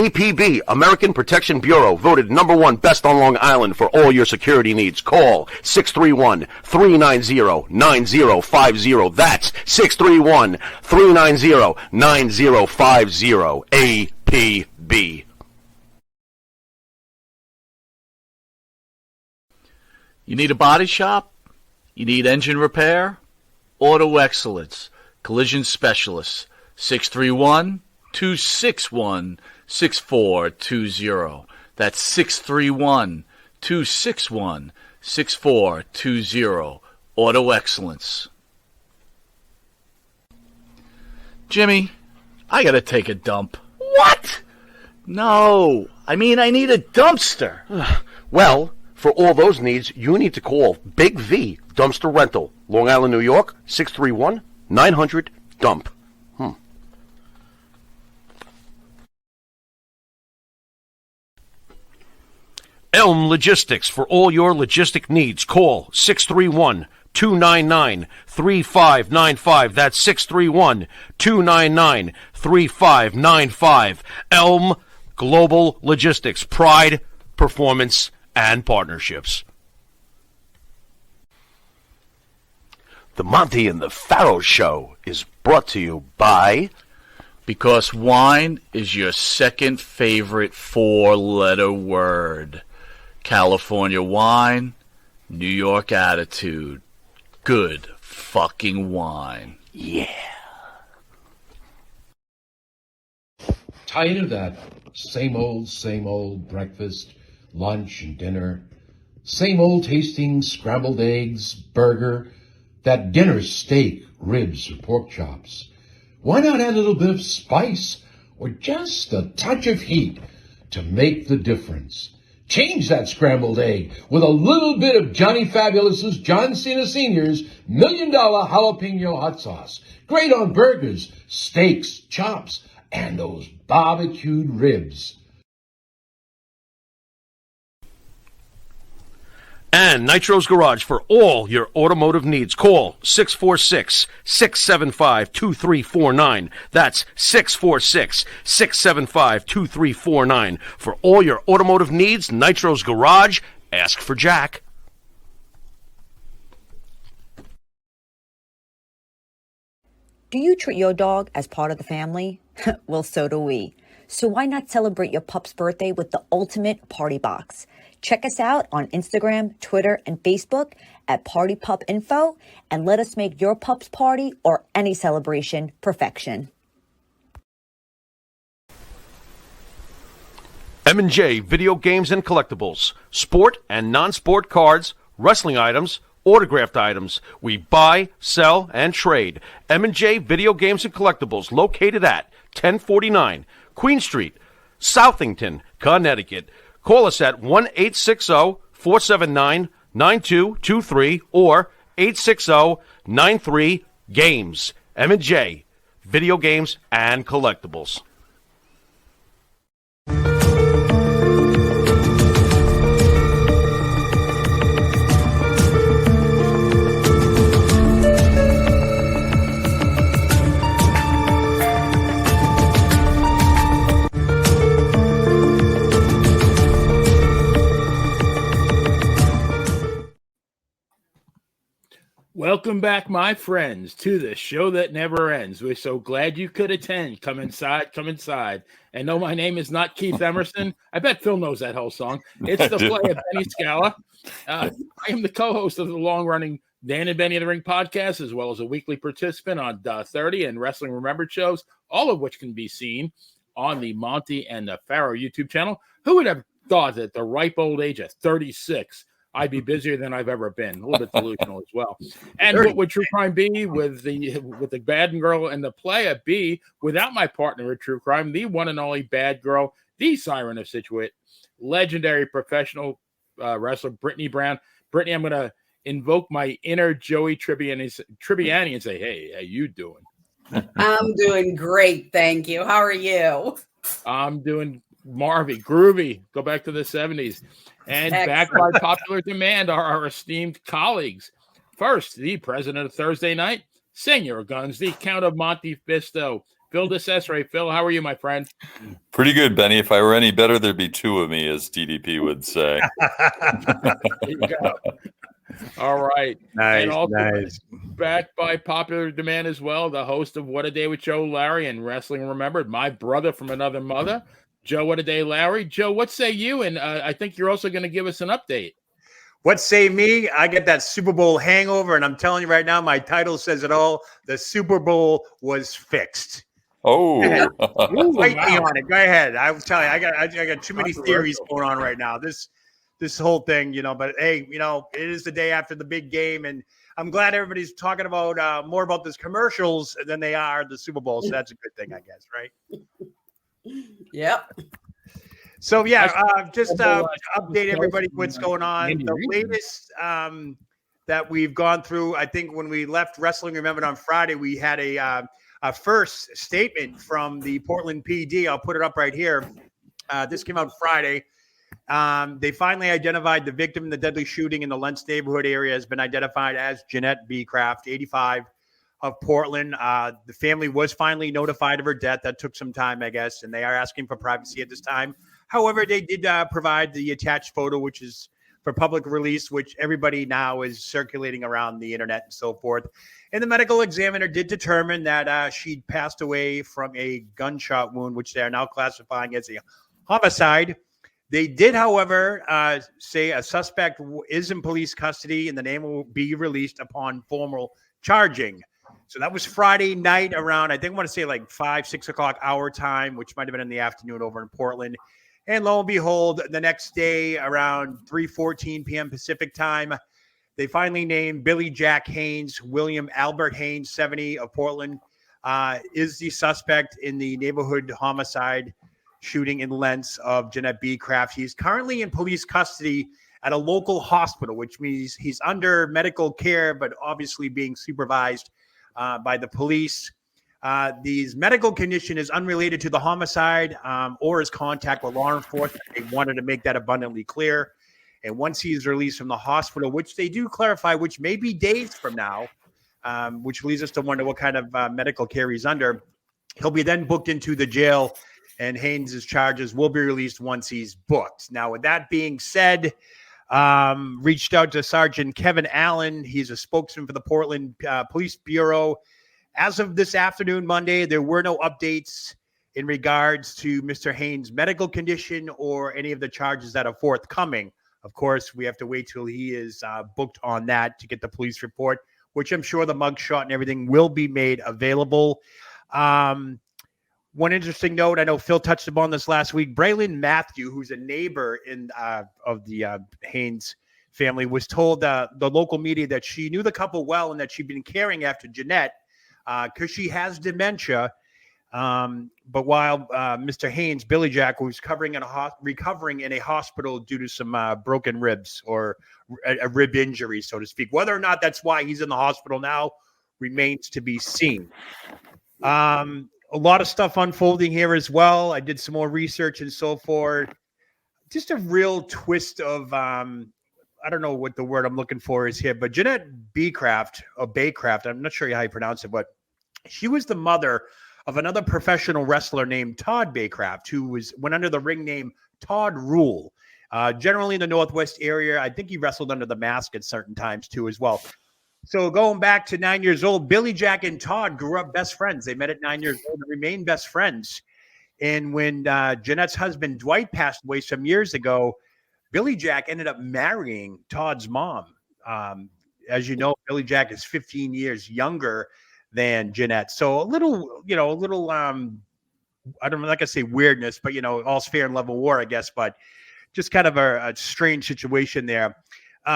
APB, American Protection Bureau, voted #1 best on Long Island for all your security needs. Call 631-390-9050. That's 631-390-9050. APB. You need a body shop? You need engine repair? Auto Excellence, Collision Specialists, 631-261-6420. That's 631-261-6420. Auto Excellence. Jimmy, I gotta take a dump. What? No, I mean I need a dumpster. Well, for all those needs, you need to call Big V Dumpster Rental, Long Island, New York, 631-900-DUMP. Elm Logistics, for all your logistic needs. Call 631-299-3595. That's 631-299-3595. Elm Global Logistics. Pride, performance, and partnerships. The Monty and the Pharaoh Show is brought to you by... Because wine is your second favorite four-letter word. California wine, New York attitude. Good fucking wine. Yeah. Tired of that same old breakfast, lunch, and dinner? Same old tasting scrambled eggs, burger, that dinner steak, ribs, or pork chops? Why not add a little bit of spice or just a touch of heat to make the difference? Change that scrambled egg with a little bit of Johnny Fabulous's John Cena Sr.'s $1 Million Jalapeno Hot Sauce. Great on burgers, steaks, chops, and those barbecued ribs. And Nitro's Garage for all your automotive needs. Call 646-675-2349. That's 646-675-2349. For all your automotive needs, Nitro's Garage. Ask for Jack. Do you treat your dog as part of the family? Well, so do we. So why not celebrate your pup's birthday with the ultimate party box? Check us out on Instagram, Twitter, and Facebook at Party Pup Info, and let us make your pup's party or any celebration perfection. M&J Video Games and Collectibles. Sport and non-sport cards, wrestling items, autographed items. We buy, sell, and trade. M&J Video Games and Collectibles, located at 1049 Queen Street, Southington, Connecticut. Call us at 1-860-479-9223 or 860-93-GAMES. M&J Video Games and Collectibles. Welcome back, my friends, to the show that never ends. We're so glad you could attend. Come inside, come inside. And no, my name is not Keith Emerson. I bet Phil knows that whole song. It's the play of Benny Scala. I am the co-host of the long-running Dan and Benny of the Ring podcast, as well as a weekly participant on 30 and Wrestling Remembered shows, all of which can be seen on the Monty and the Pharaoh YouTube channel. Who would have thought that at the ripe old age of 36, I'd be busier than I've ever been. A little bit delusional as well. And what would True Crime be with the bad girl and the playa be without my partner at True Crime, the one and only bad girl, the siren of Situate, legendary professional wrestler Brittany Brown. Brittany, I'm going to invoke my inner Joey Tribbiani and say, hey, how you doing? I'm doing great, thank you. How are you? I'm doing Marvy, groovy. Go back to the 70s. And back by popular demand are our esteemed colleagues. First, the president of Thursday Night, Senor Guns, the Count of Monte Fisto, Phil DeCesare. Phil, how are you, my friend? Pretty good, Benny. If I were any better, there'd be two of me, as DDP would say. There you go. All right. Nice, And also nice. backed by popular demand as well, the host of What a Day with Joe Larry and Wrestling Remembered, my brother from another mother, Joe What a Day Larry. Joe, what say you? And I think you're also going to give us an update. What say me? I get that Super Bowl hangover, and I'm telling you right now, my title says it all. The Super Bowl was fixed. Oh, Fight me on it. Go ahead. I was telling you, I got too many theories going on right now. This whole thing, but hey, it is the day after the big game, and I'm glad everybody's talking about more about these commercials than they are the Super Bowl. So that's a good thing, I guess, right? Yep. So yeah, just update everybody what's going on. The latest that we've gone through, I think when we left Wrestling Remembered on Friday, we had a first statement from the Portland PD. I'll put it up right here. This came out Friday. They finally identified the victim in the deadly shooting in the Lentz neighborhood area has been identified as Jeanette B. Kraft, 85, of Portland. The family was finally notified of her death. That took some time, I guess, and they are asking for privacy at this time. However, they did provide the attached photo, which is for public release, which everybody now is circulating around the internet and so forth. And the medical examiner did determine that she passed away from a gunshot wound, which they are now classifying as a homicide. They did, however, say a suspect is in police custody and the name will be released upon formal charging. So that was Friday night around, I think I want to say like 5, 6 o'clock our time, which might have been in the afternoon over in Portland. And lo and behold, the next day around 3:14 p.m. Pacific time, they finally named Billy Jack Haynes. William Albert Haynes, 70, of Portland, is the suspect in the neighborhood homicide shooting in Lentz of Jeanette B. Kraft. He's currently in police custody at a local hospital, which means he's under medical care, but obviously being supervised by the police. His medical condition is unrelated to the homicide or his contact with law enforcement. They wanted to make that abundantly clear. And once he's released from the hospital, which they do clarify, which may be days from now, which leads us to wonder what kind of medical care he's under, he'll be then booked into the jail, and Haynes' charges will be released once he's booked. Now, with that being said, reached out to Sergeant Kevin Allen. He's a spokesman for the Portland Police Bureau. As of this afternoon, Monday, there were no updates in regards to Mr. Haynes' medical condition or any of the charges that are forthcoming. Of course, we have to wait till he is booked on that to get the police report, which I'm sure the mugshot and everything will be made available. One interesting note, I know Phil touched upon this last week. Braylon Matthew, who's a neighbor of the Haynes family, was told the local media that she knew the couple well and that she'd been caring after Jeanette because she has dementia. But while Mr. Haynes, Billy Jack, was recovering in a hospital due to some broken ribs or a rib injury, so to speak. Whether or not that's why he's in the hospital now remains to be seen. A lot of stuff unfolding here as well. I did some more research and so forth. Just a real twist of, I don't know what the word I'm looking for is here, but Jeanette B. Kraft, or Baycraft, I'm not sure how you pronounce it, but she was the mother of another professional wrestler named Todd Baycraft, who went under the ring name Todd Rule. Generally in the Northwest area. I think he wrestled under the mask at certain times too as well. So going back to 9 years old, Billy Jack and Todd grew up best friends. They met at 9 years old and remained best friends. And when Jeanette's husband, Dwight, passed away some years ago, Billy Jack ended up marrying Todd's mom. As you know, Billy Jack is 15 years younger than Jeanette. So a little, I don't know, like I say weirdness, but, all's fair in love and war, I guess. But just kind of a strange situation there.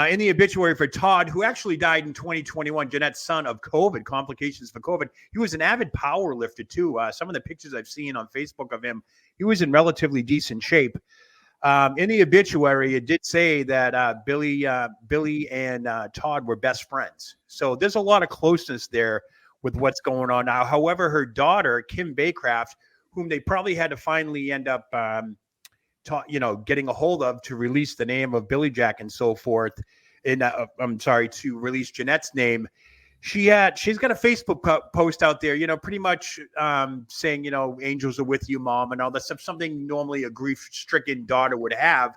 In the obituary for Todd, who actually died in 2021, Jeanette's son, of COVID, complications for COVID. He was an avid power lifter, too. Some of the pictures I've seen on Facebook of him, he was in relatively decent shape. In the obituary, it did say that Billy and Todd were best friends. So there's a lot of closeness there with what's going on now. However, her daughter, Kim Baycraft, whom they probably had to finally end up getting a hold of to release the name of Billy Jack and so forth, to release Jeanette's name. she's got a Facebook post out there, pretty much saying, angels are with you, mom, and all that stuff, something normally a grief-stricken daughter would have.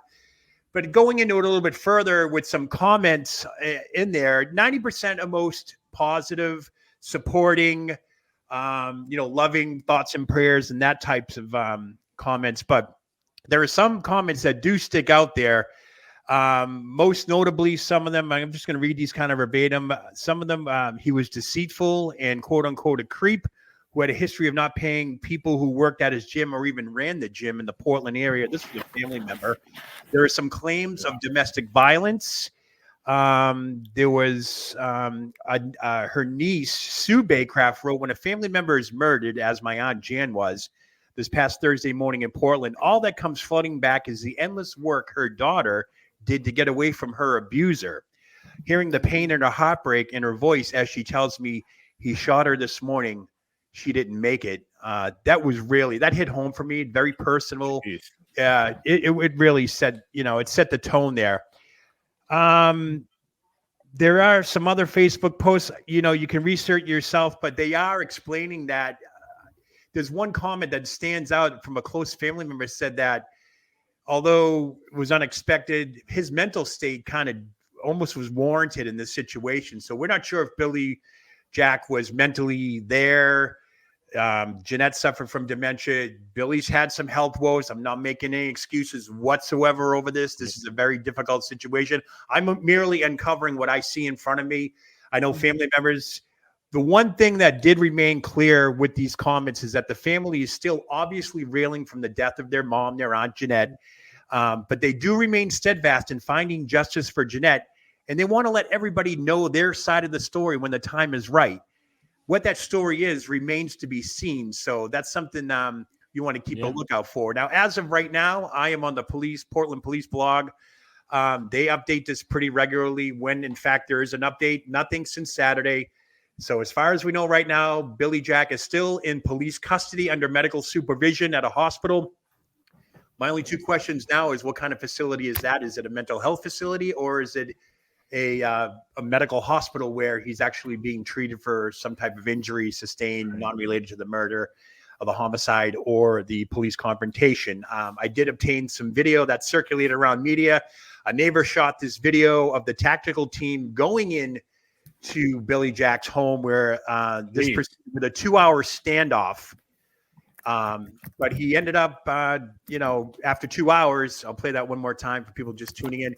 But going into it a little bit further with some comments in there, 90% are most positive, supporting, loving thoughts and prayers and that types of comments. But there are some comments that do stick out there. Most notably, some of them, I'm just going to read these kind of verbatim. Some of them, he was deceitful and quote unquote a creep who had a history of not paying people who worked at his gym or even ran the gym in the Portland area. This was a family member. There are some claims of domestic violence. There was her niece, Sue Baycraft, wrote, when a family member is murdered, as my aunt Jan was, this past Thursday morning in Portland, all that comes flooding back is the endless work her daughter did to get away from her abuser. Hearing the pain and her heartbreak in her voice as she tells me he shot her this morning, she didn't make it. That hit home for me. Very personal. It really said, it set the tone there. There are some other Facebook posts, you can research yourself, but they are explaining that there's one comment that stands out from a close family member, said that although it was unexpected, his mental state kind of almost was warranted in this situation. So we're not sure if Billy Jack was mentally there. Jeanette suffered from dementia. Billy's had some health woes. I'm not making any excuses whatsoever over this. This is a very difficult situation. I'm merely uncovering what I see in front of me. I know family members. The one thing that did remain clear with these comments is that the family is still obviously reeling from the death of their mom, their Aunt Jeanette. But they do remain steadfast in finding justice for Jeanette. And they want to let everybody know their side of the story when the time is right. What that story is remains to be seen. So that's something you want to keep a lookout for. Now, as of right now, I am on the Portland Police blog. They update this pretty regularly when, in fact, there is an update. Nothing since Saturday. So as far as we know right now, Billy Jack is still in police custody under medical supervision at a hospital. My only two questions now is what kind of facility is that? Is it a mental health facility or is it a medical hospital where he's actually being treated for some type of injury sustained, non-related to the murder of the homicide or the police confrontation? I did obtain some video that circulated around media. A neighbor shot this video of the tactical team going in to Billy Jack's home where this with a 2-hour standoff. But he ended up, after 2 hours, I'll play that one more time for people just tuning in.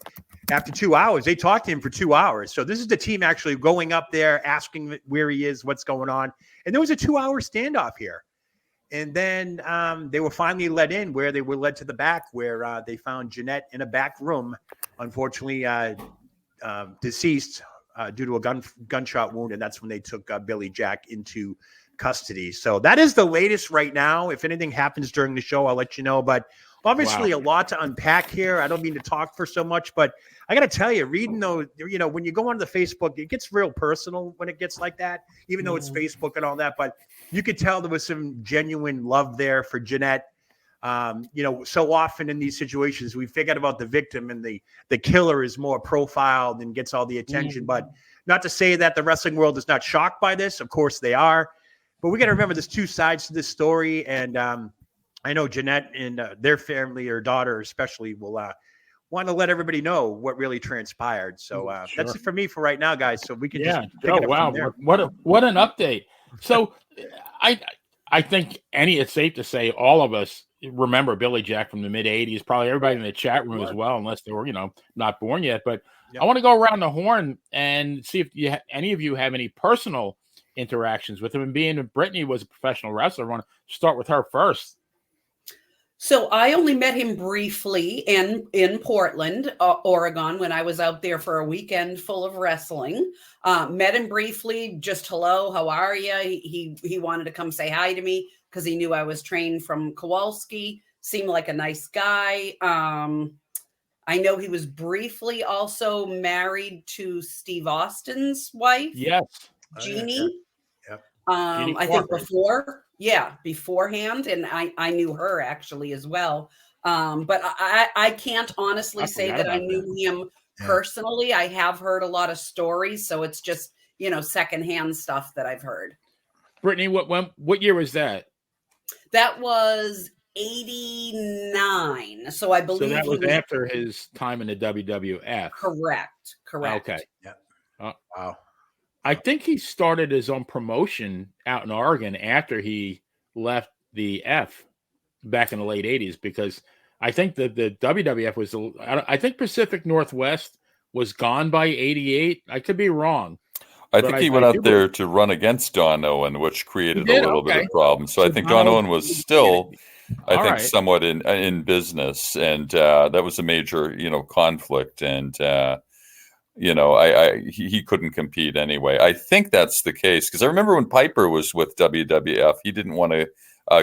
After 2 hours, they talked to him for 2 hours. So this is the team actually going up there, asking where he is, what's going on. And there was a 2-hour standoff here. And then they were finally let in, where they were led to the back, where they found Jeanette in a back room, unfortunately deceased due to a gunshot wound. And that's when they took Billy Jack into custody. So that is the latest right now. If anything happens during the show, I'll let you know. But obviously a lot to unpack here. I don't mean to talk for so much, but I got to tell you, reading those, when you go onto the Facebook, it gets real personal when it gets like that, even though it's Facebook and all that. But you could tell there was some genuine love there for Jeanette. So often in these situations, we forget about the victim and the killer is more profiled and gets all the attention. But not to say that the wrestling world is not shocked by this. Of course they are. But we got to remember there's two sides to this story. And I know Jeanette and their family, or daughter especially, will want to let everybody know what really transpired. So that's it for me for right now, guys. So we can just pick it up from there. What an update. So I think it's safe to say all of us remember Billy Jack from the mid 80s, probably everybody in the chat room as well, unless they were, not born yet. But I want to go around the horn and see if any of you have any personal interactions with him. And being that Brittany was a professional wrestler, I want to start with her first. So I only met him briefly in Portland, Oregon, when I was out there for a weekend full of wrestling. Met him briefly, just hello, how are you? He wanted to come say hi to me because he knew I was trained from Kowalski. Seemed like a nice guy. I know he was briefly also married to Steve Austin's wife. Yes. Jeannie. Jeannie I think beforehand. And I knew her actually as well. But I can't honestly say that I knew him personally. I have heard a lot of stories. So it's just, secondhand stuff that I've heard. Brittany, what year was that? That was 89. So I believe that was after his time in the WWF. Correct. Okay. Yeah. Wow. I think he started his own promotion out in Oregon after he left the F back in the late 80s, because I think that the WWF was, I think Pacific Northwest was gone by 88. I could be wrong. I think he went out there to run against Don Owen, which created a little bit of problem. So I think Don Owen was still, somewhat in business, and that was a major, conflict, and he couldn't compete anyway. I think that's the case, because I remember when Piper was with WWF, he didn't want to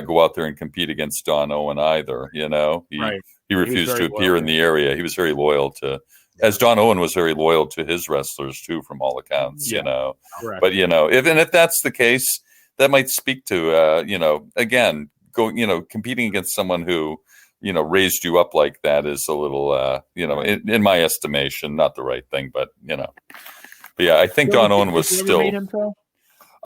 go out there and compete against Don Owen either. He refused to appear in the area. He was very loyal to. As Don Owen was very loyal to his wrestlers too, from all accounts, Correct. But if that's the case, that might speak to again, competing against someone who raised you up like that is a little in my estimation not the right thing. But yeah, I think Don Owen was still.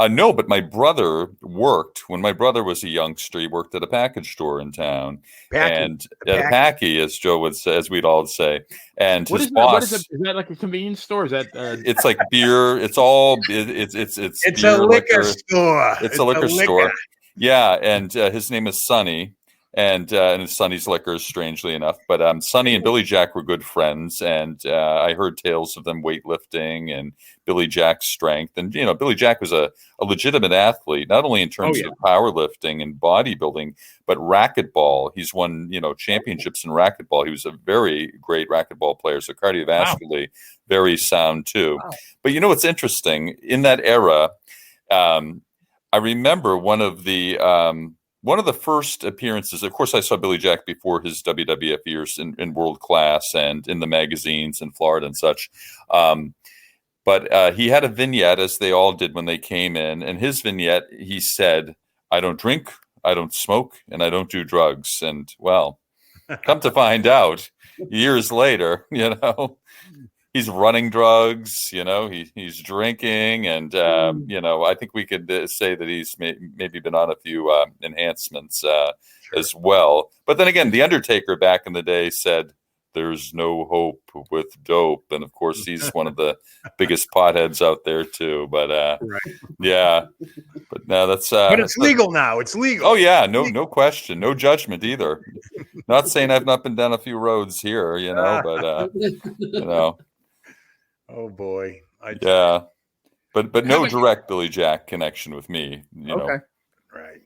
No, but my brother worked when my brother was a youngster. He worked at a package store in town, and at a packy, as Joe would say, as we'd all say. And his boss. Is that like a convenience store? Is that? It's like beer. It's all. It's beer, a liquor store. It's a liquor store. Yeah, and his name is Sonny. And it's Sonny's Liquors, strangely enough. But Sonny and Billy Jack were good friends, and I heard tales of them weightlifting and Billy Jack's strength. And Billy Jack was a legitimate athlete, not only in terms of powerlifting and bodybuilding, but racquetball. He's won championships in racquetball. He was a very great racquetball player, so cardiovascularly very sound too. Wow. But what's interesting in that era? I remember one of the first appearances, of course, I saw Billy Jack before his WWF years in World Class and in the magazines in Florida and such. But he had a vignette, as they all did when they came in. And his vignette, he said, "I don't drink, I don't smoke, and I don't do drugs." And, well, come to find out, years later, he's running drugs, he's drinking, and I think we could say that he's maybe been on a few enhancements as well. But then again, The Undertaker back in the day said, "There's no hope with dope," and of course, he's one of the biggest potheads out there too. But yeah, but no, that's but it's legal now. It's legal. Oh yeah, no question, no judgment either. Not saying I've not been down a few roads here, but Oh boy. But no direct Billy Jack connection with me, know. Right.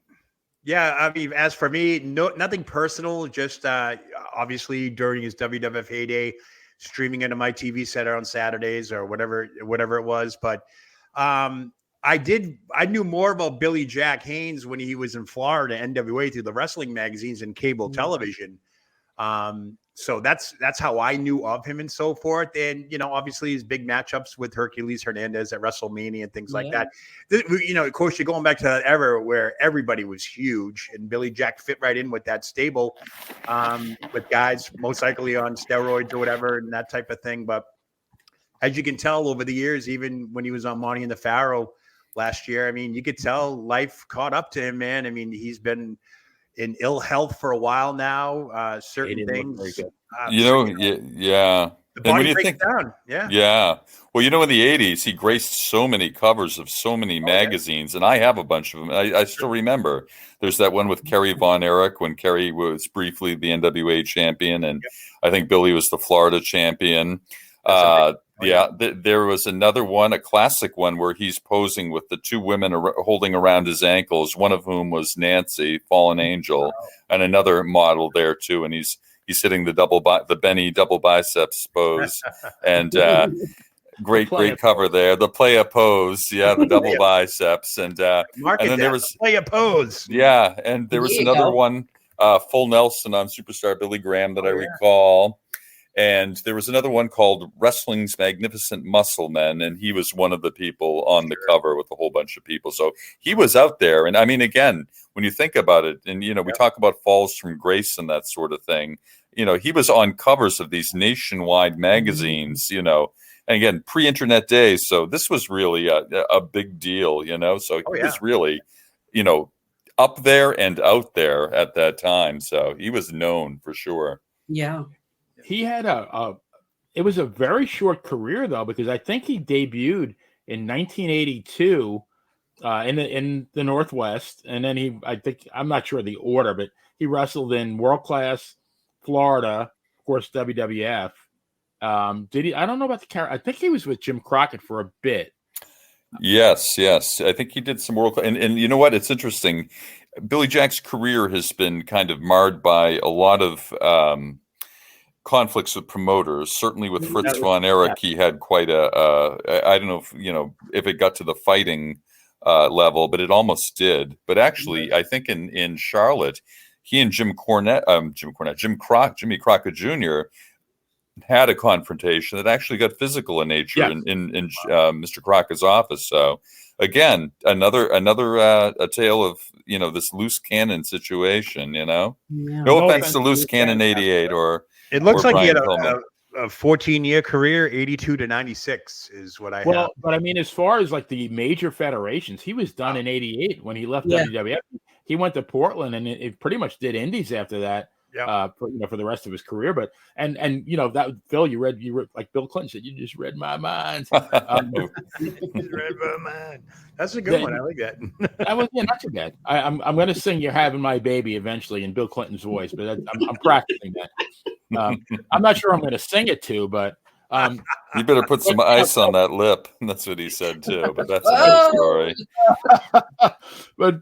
Yeah, I mean, as for me, nothing personal, just obviously during his WWF heyday, streaming into my TV set on Saturdays or whatever it was. But I knew more about Billy Jack Haynes when he was in Florida, NWA, through the wrestling magazines and cable television. So that's how I knew of him and so forth. And, obviously his big matchups with Hercules Hernandez at WrestleMania and things like that. Of course, you're going back to that era where everybody was huge, and Billy Jack fit right in with that stable, with guys most likely on steroids or whatever and that type of thing. But as you can tell over the years, even when he was on Monty and the Pharaoh last year, I mean, you could tell life caught up to him, man. I mean, he's been in ill health for a while now. Certain things, yeah. The body breaks down. Yeah. Well, in the 80s, he graced so many covers of so many magazines, and I have a bunch of them. I still remember there's that one with Kerry Von Erich when Kerry was briefly the NWA champion, and I think Billy was the Florida champion. There was another one, a classic one, where he's posing with the two women holding around his ankles, one of whom was Nancy, Fallen Angel, and another model there too. And he's hitting the Benny double biceps pose, and great cover there. The playa pose, the double biceps, and then there was playa pose, and there was another one, Full Nelson on Superstar Billy Graham that I recall. And there was another one called Wrestling's Magnificent Muscle Men, and he was one of the people on the cover with a whole bunch of people. So he was out there. And I mean, again, when you think about it, and, we talk about falls from grace and that sort of thing, he was on covers of these nationwide magazines, and again, pre-internet days. So this was really a big deal, so he was really, up there and out there at that time. So he was known for sure. Yeah. He had it was a very short career though, because I think he debuted in 1982 in the Northwest, and then I'm not sure the order, but he wrestled in World Class, Florida, of course, WWF. Did he? I don't know about the character. I think he was with Jim Crockett for a bit. Yes. I think he did some work. And you know what? It's interesting. Billy Jack's career has been kind of marred by a lot of conflicts with promoters. Certainly with Fritz von Erich, he had quite I don't know if it got to the fighting level, but it almost did. But actually, I think in Charlotte, he and Jimmy Crockett Jr. had a confrontation that actually got physical in nature in Mr. Crockett's office. So again, another a tale of this loose cannon situation. No offense to Loose Cannon 88 or it looks or like he had Brian a 14-year career, 82 to 96 is what I have. But I mean, as far as like the major federations, he was done in 88 when he left WWF. He went to Portland and it pretty much did indies after that. For the rest of his career, but and that Phil, you read like Bill Clinton said, you just read my mind. Read my mind. That's a good one. I like that. That was not too bad. I'm going to sing "You're Having My Baby" eventually in Bill Clinton's voice, but I'm practicing that. I'm not sure I'm going to sing it to, but you better put some ice on that lip. That's what he said too. But that's another story. But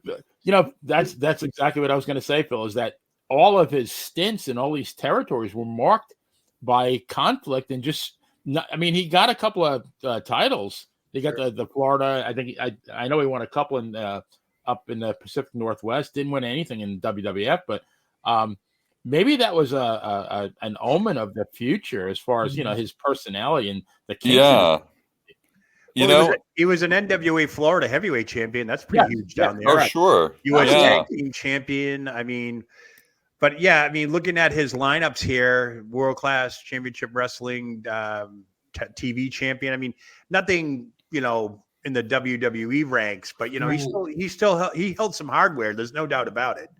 that's exactly what I was going to say, Phil. Is that all of his stints in all these territories were marked by conflict and he got a couple of titles. He got the Florida. I think I know he won a couple in up in the Pacific Northwest. Didn't win anything in WWF, but maybe that was an omen of the future as far as his personality and the kinks. He was an NWA Florida heavyweight champion. That's pretty huge down there. Oh, sure. U.S. tag team champion. I mean. But looking at his lineups here, World Class Championship Wrestling, TV champion. I mean, nothing, in the WWE ranks, but he held some hardware. There's no doubt about it.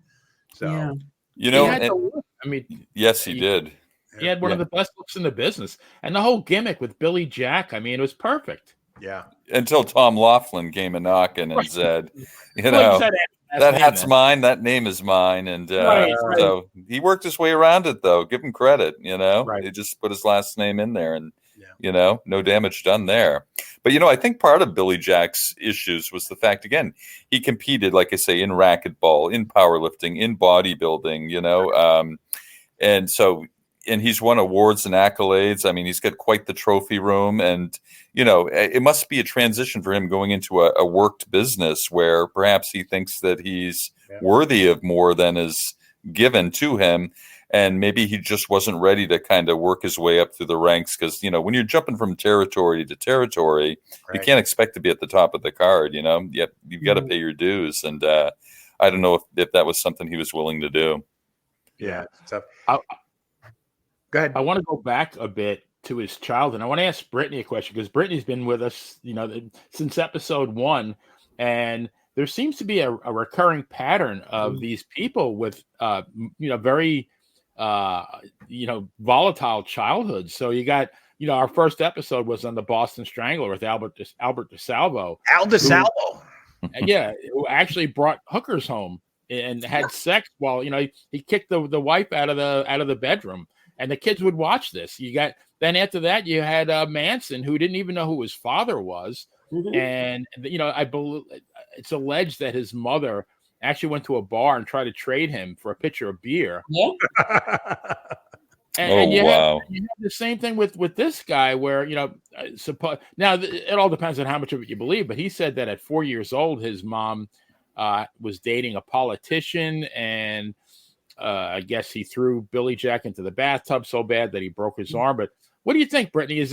So, yes, he did. He had one of the best looks in the business, and the whole gimmick with Billy Jack. I mean, it was perfect. Yeah. Until Tom Laughlin came a knocking and said, that hat's mine. That name is mine. And so he worked his way around it, though. Give him credit, He just put his last name in there and, no damage done there. But, I think part of Billy Jack's issues was the fact, again, he competed, like I say, in racquetball, in powerlifting, in bodybuilding, and so and he's won awards and accolades. I mean, he's got quite the trophy room, and it must be a transition for him going into a worked business where perhaps he thinks that he's worthy of more than is given to him, and maybe he just wasn't ready to kind of work his way up through the ranks because when you're jumping from territory to territory, you can't expect to be at the top of the card. You've got to pay your dues, and I don't know if that was something he was willing to do. Yeah, so. Go ahead. I want to go back a bit to his childhood. I want to ask Brittany a question because Brittany's been with us, since episode 1, and there seems to be a recurring pattern of these people with, very, volatile childhoods. So you got, our first episode was on the Boston Strangler with Albert DeSalvo. Al DeSalvo. Who actually brought hookers home and had sex while, he kicked the wife out of the bedroom. And the kids would watch this. Then after that, you had Manson, who didn't even know who his father was. And, I believe it's alleged that his mother actually went to a bar and tried to trade him for a pitcher of beer. Yeah. And you have the same thing with this guy where, now it all depends on how much of it you believe, but he said that at 4 years old, his mom was dating a politician, and I guess he threw Billy Jack into the bathtub so bad that he broke his arm. But what do you think, Brittany?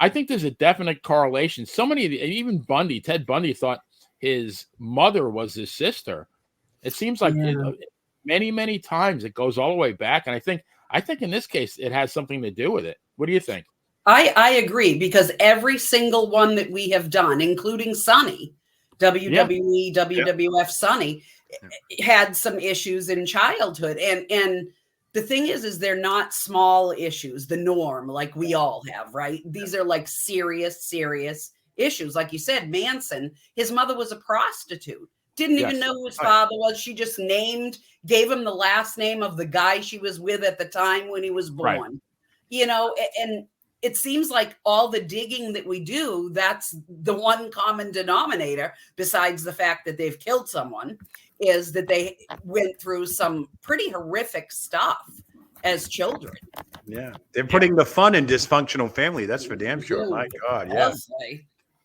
I think there's a definite correlation. So many, even Ted Bundy thought his mother was his sister. It seems like many, many times it goes all the way back. And I think in this case it has something to do with it. What do you think? I agree, because every single one that we have done, including Sonny, WWE, WWF Sonny, had some issues in childhood. And the thing is they're not small issues, the norm, like we all have, right? These are like serious issues. Like you said, Manson, his mother was a prostitute. Didn't even know who his father was. She just gave him the last name of the guy she was with at the time when he was born. Right. And it seems like all the digging that we do, that's the one common denominator, besides the fact that they've killed someone, is that they went through some pretty horrific stuff as children. Yeah. They're putting the fun in dysfunctional family. That's for damn sure. My God. Yeah.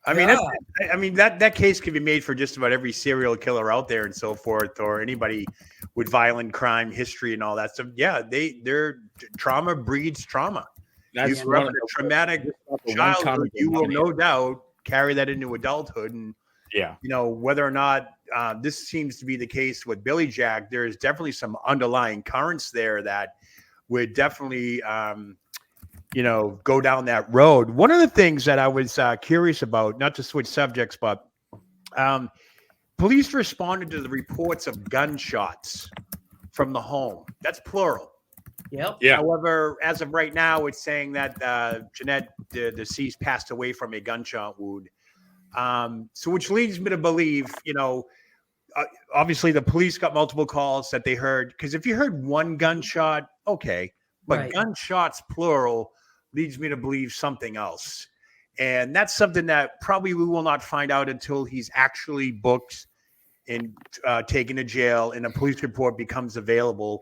I mean, that case could be made for just about every serial killer out there and so forth, or anybody with violent crime history and all that stuff. Yeah. Their trauma breeds trauma. You grew up in a traumatic childhood, you will no doubt carry that into adulthood. And, whether or not this seems to be the case with Billy Jack, there is definitely some underlying currents there that would definitely, go down that road. One of the things that I was curious about, not to switch subjects, but police responded to the reports of gunshots from the home. That's plural. Yep. Yeah. However, as of right now, it's saying that Jeanette, the deceased, passed away from a gunshot wound. So which leads me to believe, obviously the police got multiple calls that they heard, because if you heard one gunshot, okay, but gunshots plural leads me to believe something else. And that's something that probably we will not find out until he's actually booked and taken to jail and a police report becomes available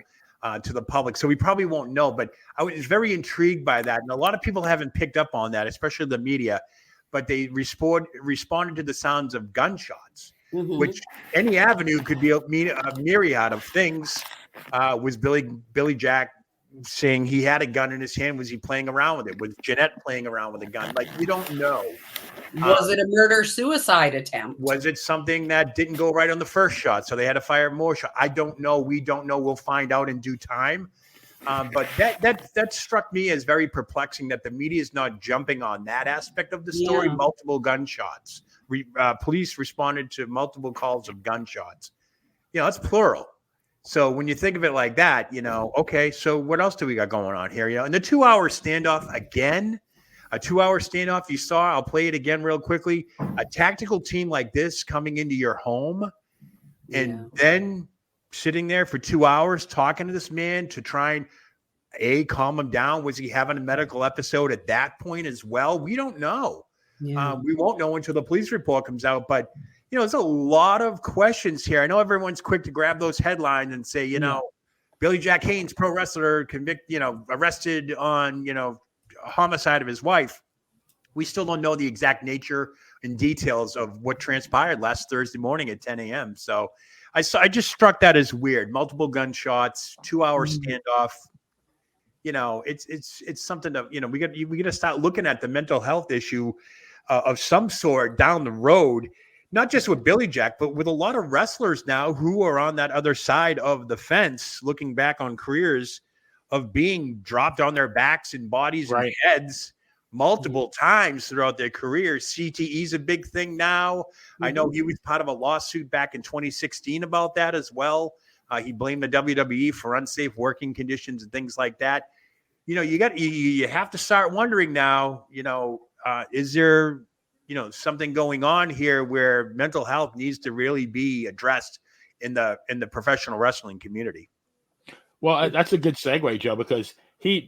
to the public. So we probably won't know, but I was very intrigued by that. And a lot of people haven't picked up on that, especially the media, but they responded to the sounds of gunshots, which any avenue could be a myriad of things. Was Billy Jack saying he had a gun in his hand? Was he playing around with it? Was Jeanette playing around with a gun? Like, we don't know. Was it a murder-suicide attempt? Was it something that didn't go right on the first shot, so they had to fire more shots? I don't know. We don't know. We'll find out in due time. But that struck me as very perplexing that the media is not jumping on that aspect of the story. Yeah. Multiple gunshots. Police responded to multiple calls of gunshots. That's plural. So when you think of it like that, okay, so what else do we got going on here? And the 2-hour standoff again. A 2-hour standoff you saw, I'll play it again real quickly. A tactical team like this coming into your home and then sitting there for 2 hours talking to this man to try and calm him down. Was he having a medical episode at that point as well? We don't know. Yeah. We won't know until the police report comes out. But, there's a lot of questions here. I know everyone's quick to grab those headlines and say, Billy Jack Haynes, pro wrestler, arrested on, homicide of his wife. We still don't know the exact nature and details of what transpired last Thursday morning at 10 a.m. So I just struck that as weird. Multiple gunshots, 2-hour standoff. It's something that, we got to start looking at the mental health issue of some sort down the road, not just with Billy Jack, but with a lot of wrestlers now who are on that other side of the fence, looking back on careers of being dropped on their backs and bodies and heads multiple times throughout their careers. CTE is a big thing now. I know he was part of a lawsuit back in 2016 about that as well. He blamed the WWE for unsafe working conditions and things like that. You have to start wondering now, is there, something going on here where mental health needs to really be addressed in the professional wrestling community? Well, that's a good segue, Joe, because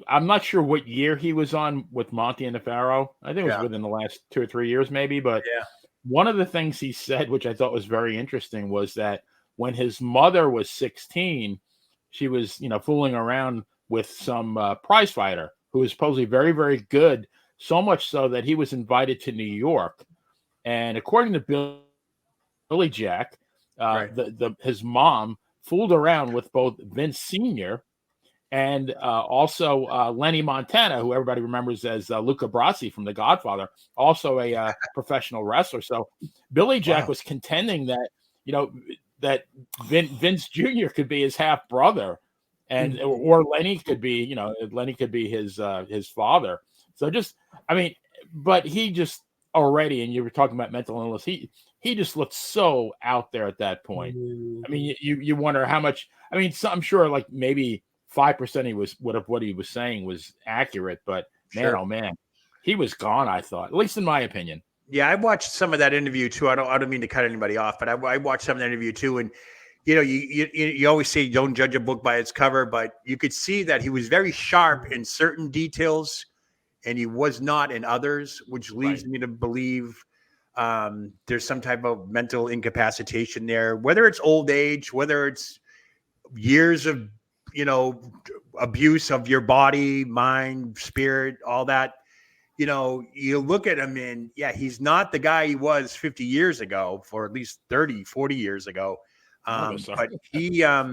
I'm not sure what year he was on with Monty and the Pharaoh. I think it was within the last 2 or 3 years, maybe. But one of the things he said, which I thought was very interesting, was that when his mother was 16, she was, fooling around with some prize fighter who was supposedly very, very good, so much so that he was invited to New York. And according to Billy Jack, his mom fooled around with both Vince Sr. and also Lenny Montana, who everybody remembers as Luca Brasi from The Godfather, also a professional wrestler. So Billy Jack was contending that, that Vince Jr. could be his half brother. and or Lenny could be, his father. So but he just already, and you were talking about mental illness. He just looked so out there at that point. I mean, you wonder how much. I mean, I'm sure like maybe 5% what he was saying was accurate, but man, oh man, he was gone. I thought, at least in my opinion. Yeah, I watched some of that interview too. I don't mean to cut anybody off, but I watched some of that interview too, and you always say don't judge a book by its cover, but you could see that he was very sharp in certain details, and he was not in others, which leads me to believe there's some type of mental incapacitation there, whether it's old age, whether it's years of abuse of your body, mind, spirit, all that. You look at him and he's not the guy he was 50 years ago, for at least 30, 40 years ago. But he, the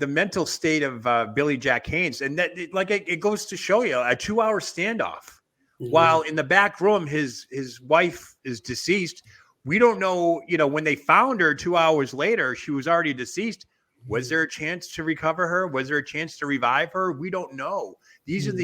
mental state of Billy Jack Haynes, and that it goes to show you a 2-hour standoff. While in the back room, his wife is deceased. We don't know, when they found her 2 hours later, she was already deceased. Was there a chance to recover her? Was there a chance to revive her? We don't know. This is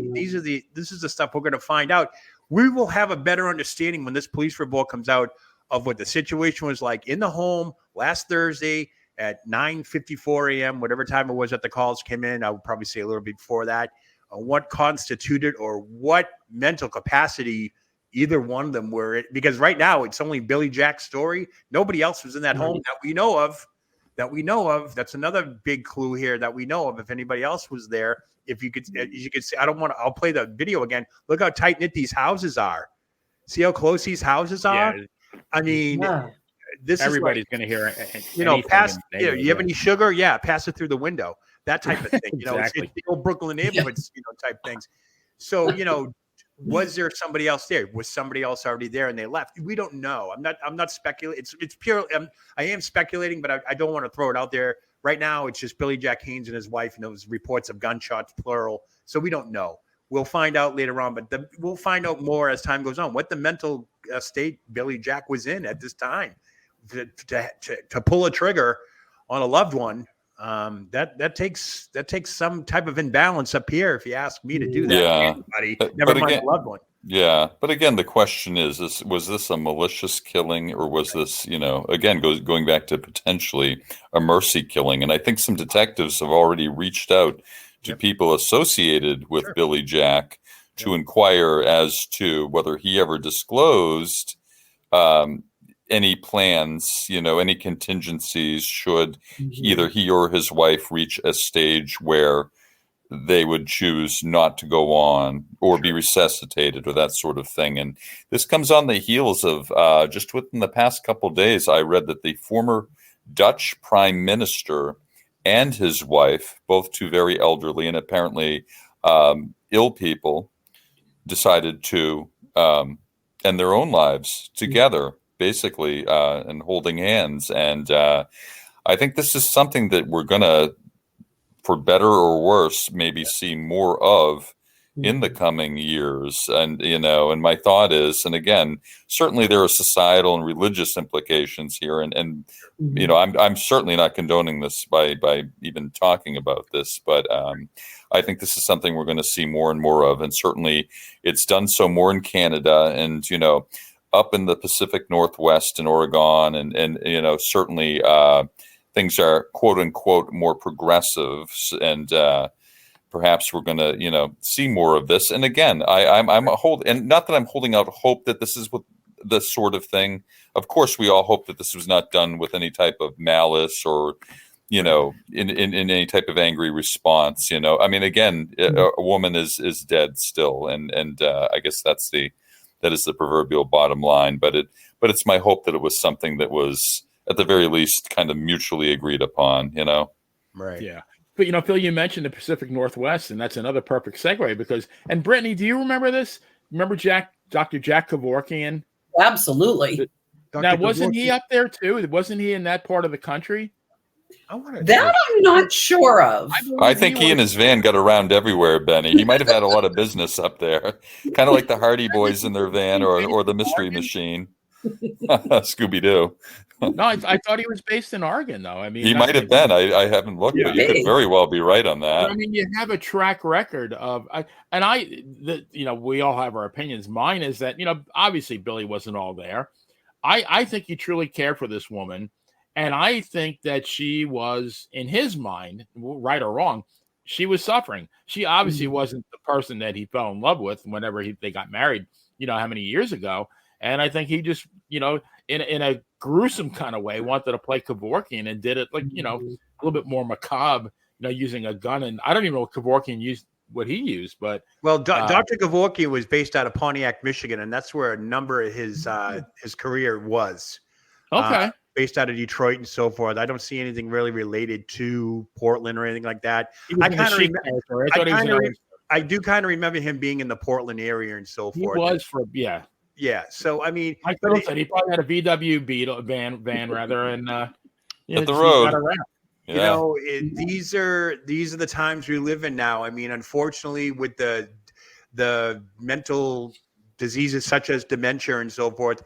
the stuff we're going to find out. We will have a better understanding when this police report comes out of what the situation was like in the home last Thursday at 9:54 a.m., whatever time it was that the calls came in. I would probably say a little bit before that. What constituted or what mental capacity either one of them were. Because right now it's only Billy Jack's story. Nobody else was in that home that we know of. That's another big clue here that we know of. If anybody else was there, if you could say, I'll play the video again. Look how tight knit these houses are. See how close these houses are? Yeah. I mean, everybody's going to hear pass. You have any sugar? Yeah, pass it through the window. That type of thing. Exactly. It's the old Brooklyn neighborhoods, type things. So, was there somebody else there? Was somebody else already there and they left? We don't know. I'm not speculating. It's pure. I am speculating, but I don't want to throw it out there right now. It's just Billy Jack Haynes and his wife, and those reports of gunshots, plural. So we don't know. We'll find out later on, but we'll find out more as time goes on. What the mental state Billy Jack was in at this time to pull a trigger on a loved one. That takes some type of imbalance up here, if you ask me, to do that. Yeah. Never mind a loved one. Yeah, but again, the question is: was this a malicious killing, or was this, again, going back to potentially a mercy killing? And I think some detectives have already reached out to people associated with Billy Jack to inquire as to whether he ever disclosed any plans, any contingencies should either he or his wife reach a stage where they would choose not to go on or be resuscitated or that sort of thing. And this comes on the heels of just within the past couple of days, I read that the former Dutch prime minister and his wife, both two very elderly and apparently ill people, decided to end their own lives together, basically, and holding hands. And I think this is something that we're going to, for better or worse, maybe see more of in the coming years. And, and my thought is, and again, certainly there are societal and religious implications here. And I'm certainly not condoning this by even talking about this, but I think this is something we're going to see more and more of. And certainly it's done so more in Canada and, up in the Pacific Northwest in Oregon. And certainly things are quote unquote more progressive, and perhaps we're going to, see more of this. And again, I'm not that I'm holding out hope that this is what the sort of thing. Of course, we all hope that this was not done with any type of malice or, in any type of angry response. I mean, again, a woman is dead still, and I guess that is the proverbial bottom line. But it's my hope that it was something that was at the very least kind of mutually agreed upon. Right. Yeah. But, Phil, you mentioned the Pacific Northwest, and that's another perfect segue because, and Brittany, do you remember this? Remember Dr. Jack Kevorkian? Absolutely. Now, wasn't he up there too? Wasn't he in that part of the country? That I'm not sure of. I think he and his van got around everywhere, Benny. He might have had a lot of business up there, kind of like the Hardy Boys in their van or the Mystery Machine. Scooby Doo. No, I thought he was based in Oregon, though. I mean, He might have been. I haven't looked, but you could very well be right on that. I mean, you have a track record of, we all have our opinions. Mine is that, obviously Billy wasn't all there. I think he truly cared for this woman. And I think that she was, in his mind, right or wrong, she was suffering. She obviously wasn't the person that he fell in love with whenever they got married, how many years ago. And I think he just, in a gruesome kind of way, wanted to play Kevorkian and did it like, a little bit more macabre, using a gun. And I don't even know what Kevorkian used, what he used, but Dr. Kevorkian was based out of Pontiac, Michigan, and that's where a number of his career was. Okay. Based out of Detroit and so forth. I don't see anything really related to Portland or anything like that. I do kind of remember him being in the Portland area and so forth. He was yeah. Yeah. So I mean, like Phil said, he probably had a VW van rather, and hit the road. Yeah. These are the times we live in now. I mean, unfortunately, with the mental diseases such as dementia and so forth,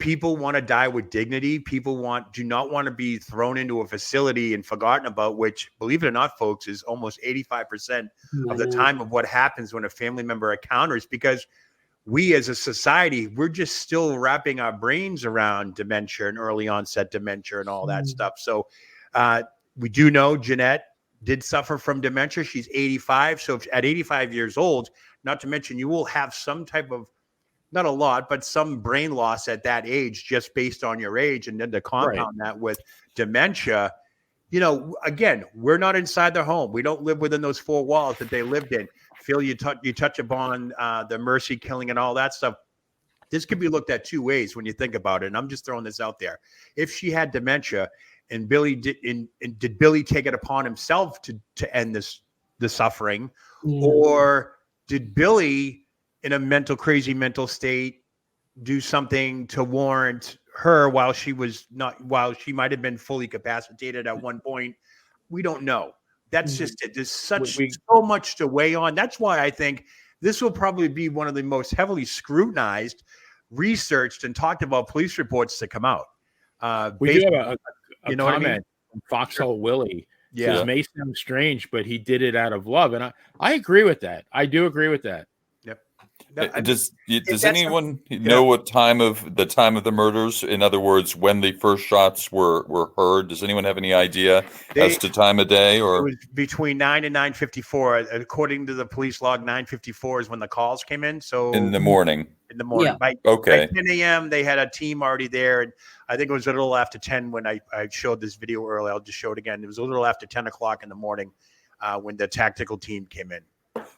people want to die with dignity. People do not want to be thrown into a facility and forgotten about, which, believe it or not, folks, is almost 85% of the time of what happens when a family member encounters, because we as a society, we're just still wrapping our brains around dementia and early onset dementia and all that stuff. So we do know Jeanette did suffer from dementia. She's 85. So at 85 years old, not to mention you will have some type of, not a lot, but some brain loss at that age, just based on your age. And then to compound that with dementia, again, we're not inside their home. We don't live within those four walls that they lived in. Phil, you touch upon the Mercy killing and all that stuff. This could be looked at two ways when you think about it. And I'm just throwing this out there. If she had dementia and did Billy take it upon himself to end the suffering, or did Billy, in a crazy mental state, do something to warrant her while she might have been fully capacitated at one point? We don't know. That's just it. There's so much to weigh on. That's why I think this will probably be one of the most heavily scrutinized, researched, and talked about police reports to come out. We do have a comment what I mean? from Foxhole Willie. Yeah. It may sound strange, but he did it out of love. And I agree with that. I do agree with that. Does anyone know what time of the murders? In other words, when the first shots were heard? Does anyone have any idea as to time of day? Or it was between 9 and 9:54. According to the police log, 9:54 is when the calls came in. So in the morning. Yeah. By 10 a.m. they had a team already there, and I think it was a little after 10 when I showed this video earlier. I'll just show it again. It was a little after 10 o'clock in the morning when the tactical team came in.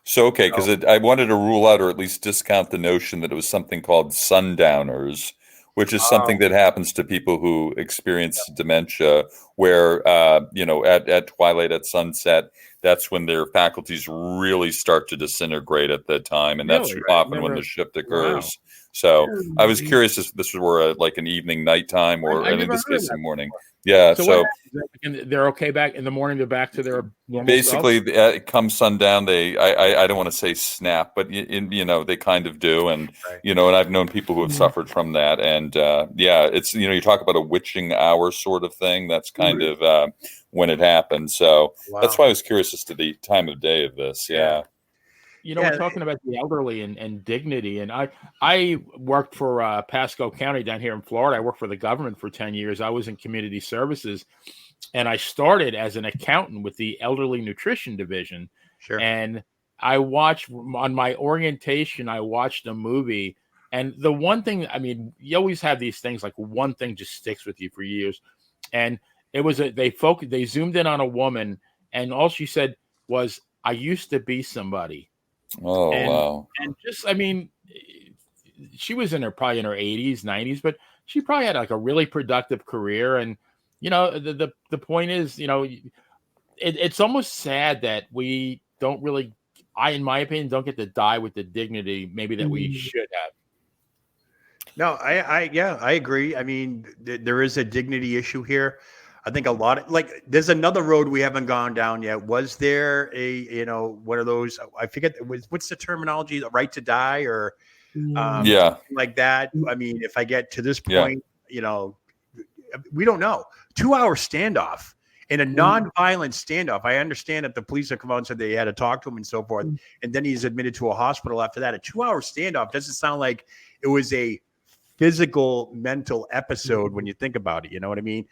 So, okay, because I wanted to rule out or at least discount the notion that it was something called sundowners, which is something that happens to people who experience dementia, where, at twilight, at sunset, that's when their faculties really start to disintegrate at that time. And that's often when the shift occurs. Wow. So I was curious if this were like an evening, nighttime, or in this case, in the morning. Yeah. So they're okay back in the morning. They're back to their normal basically it comes sundown. I don't want to say snap, but they kind of do. And, and I've known people who have suffered from that. And it's, you talk about a witching hour sort of thing. That's kind of when it happens. So that's why I was curious as to the time of day of this. Yeah. We're talking about the elderly and dignity. And I worked for Pasco County down here in Florida. I worked for the government for 10 years. I was in community services, and I started as an accountant with the elderly nutrition division. Sure. And I watched on my orientation, I watched a movie. And the one thing, I mean, you always have these things, like one thing just sticks with you for years. And it was they zoomed in on a woman, and all she said was, "I used to be somebody." Oh, wow. And just, I mean, she was probably in her 80s, 90s, but she probably had like a really productive career. And, the point is, it's almost sad that we don't really, in my opinion, don't get to die with the dignity maybe that we should have. No, I agree. I mean, there is a dignity issue here. I think there's another road we haven't gone down yet. Was there one of those, I forget, what's the terminology, the right to die, or Like that. I mean, if I get to this point, we don't know. 2-hour standoff. In a non-violent standoff, I understand that the police have come out and said they had to talk to him and so forth, and then he's admitted to a hospital after that. A 2-hour standoff doesn't sound like it was a physical, mental episode when you think about it. You know what I mean?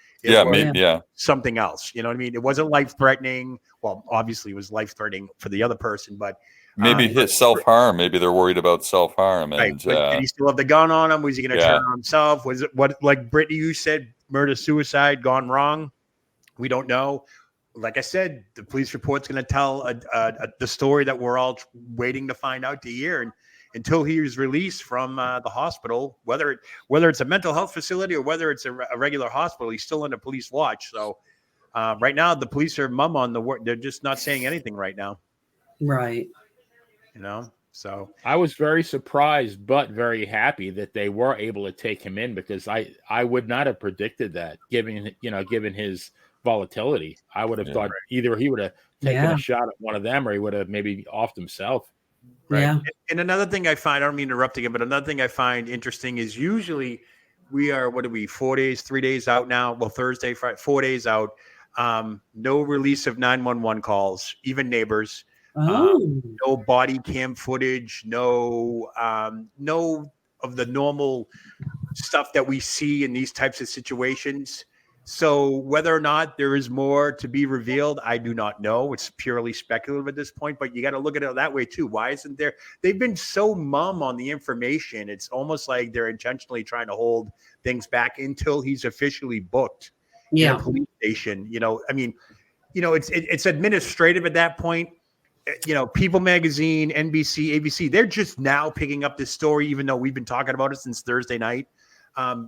Something else. You know what I mean? It wasn't life-threatening. Well, obviously, it was life-threatening for the other person, but maybe hit self-harm. Maybe they're worried about self-harm. And did he still have the gun on him? Was he going to turn on himself? Was it what, like Brittany, you said, murder-suicide gone wrong? We don't know. Like I said, the police report's going to tell the story that we're all waiting to find out to hear. And until he is released from the hospital, whether it's a mental health facility or whether it's a regular hospital, he's still under police watch. So right now, the police are mum on the word. They're just not saying anything right now. Right. So I was very surprised, but very happy that they were able to take him in, because I would not have predicted that, given his volatility. I would have thought either he would have taken a shot at one of them, or he would have maybe offed himself. Right. Yeah. And another thing I find, I don't mean to interrupt again, but another thing I find interesting is usually we are, 3 days out now? Well, Thursday, Friday, 4 days out. No release of 911 calls, even neighbors. No body cam footage, no of the normal stuff that we see in these types of situations. So whether or not there is more to be revealed, I do not know. It's purely speculative at this point, but you got to look at it that way too. Why isn't there? They've been so mum on the information. It's almost like they're intentionally trying to hold things back until he's officially booked in a police station. It's administrative at that point. People Magazine, NBC, ABC, they're just now picking up this story, even though we've been talking about it since Thursday night.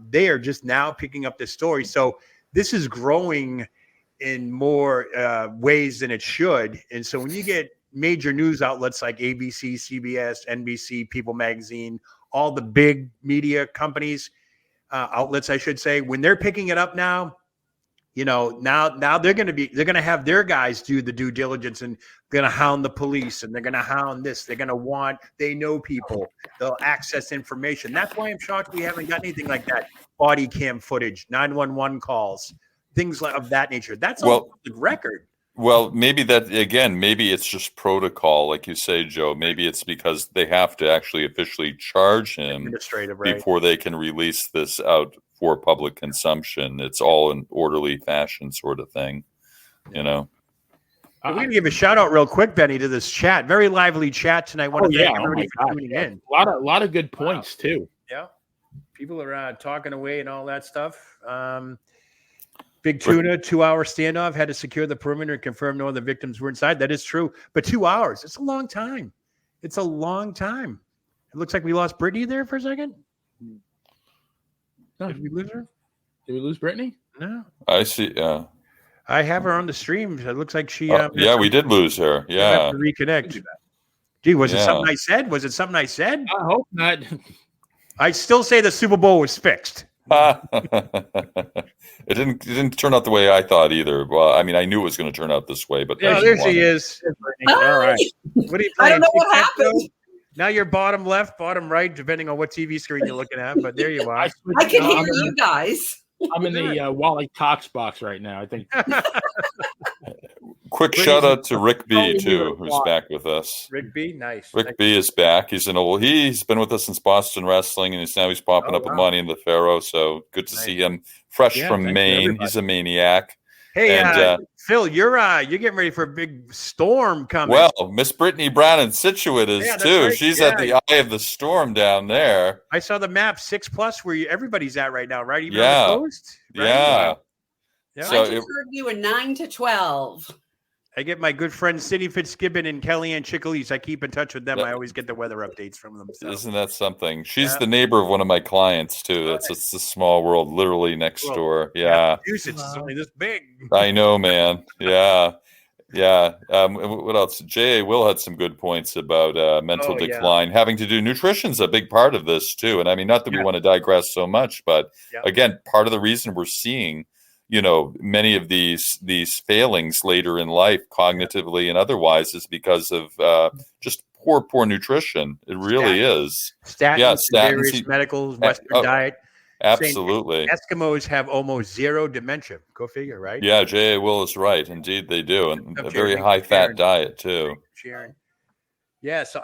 They are just now picking up this story. So this is growing in more ways than it should. And so when you get major news outlets like ABC, CBS, NBC, People Magazine, all the big media companies, outlets, I should say, when they're picking it up now, now they're going to have their guys do the due diligence and going to hound the police, and they're going to hound this. They're going to they know people. They'll access information. That's why I'm shocked we haven't got anything like that. Body cam footage, 911 calls, things of that nature. That's a public record. Well, maybe it's just protocol, like you say, Joe. Maybe it's because they have to actually officially charge him before they can release this out for public consumption. It's all an orderly fashion sort of thing, We're going to give a shout out real quick, Benny, to this chat. Very lively chat tonight. Thank everybody for tuning in. A lot of good points too. Yeah. People are talking away and all that stuff. Big Tuna, 2-hour standoff, had to secure the perimeter and confirm no other victims were inside. That is true. But 2 hours, it's a long time. It looks like we lost Brittany there for a second. No. Did we lose her? Did we lose Brittany? No. I see. I have her on the stream. It looks like she. We did lose her. Yeah. Have to reconnect. Gee, was it something I said? I hope not. I still say the Super Bowl was fixed. It didn't turn out the way I thought either. Well, I mean, I knew it was going to turn out this way, but there she is. All right. What are you playing? I don't know what happened. Now you're bottom left, bottom right, depending on what TV screen you're looking at. But there you are. I can hear you guys. I'm in the Wally Cox box right now, I think. Quick shout out to Rick B too, who's back with us. Rick B, nice. Rick B is back. He's been with us since Boston Wrestling, and he's popping up with money in the Pharaoh. So good to see him fresh from Maine. He's a maniac. Hey, Phil, you're getting ready for a big storm coming. Well, Miss Brittany Brown in Scituate is too. Right. She's at the eye of the storm down there. I saw the map 6+ where everybody's at right now, right? Even on the coast. Right? Yeah. So I just heard you were 9 to 12. I get my good friends Cindy Fitzgibbon and Kellyanne Chickalese. I keep in touch with them. I always get the weather updates from them. So. Isn't that something? She's the neighbor of one of my clients too. It's a small world, literally next door. Yeah. Massachusetts is only this big. I know, man. Yeah. What else? J.A. Will had some good points about mental decline. Having to do nutrition's a big part of this too. And I mean, not that we want to digress so much, but again, part of the reason we're seeing many of these failings later in life, cognitively and otherwise, is because of just poor nutrition. It really is. Statins, statins, various medicals, Western diet. Absolutely. Eskimos have almost zero dementia. Go figure, right? Yeah, J.A. Will is right. Indeed, they do. And a very Thanks for high-fat sharing. diet, too. Sharon. Yeah, so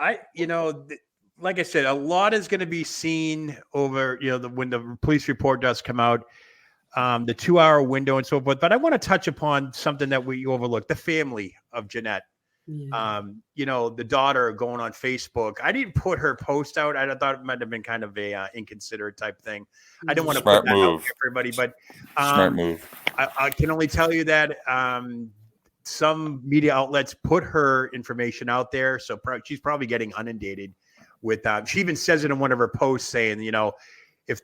like I said, a lot is going to be seen over, when the police report does come out, the 2-hour window and so forth. But I want to touch upon something that we overlooked, the family of Jeanette. The daughter going on Facebook. I didn't put her post out. I thought it might have been kind of a inconsiderate type thing. I didn't want to put that out there for everybody, but smart move. I can only tell you that some media outlets put her information out there, so she's probably getting inundated with. She even says it in one of her posts, saying, if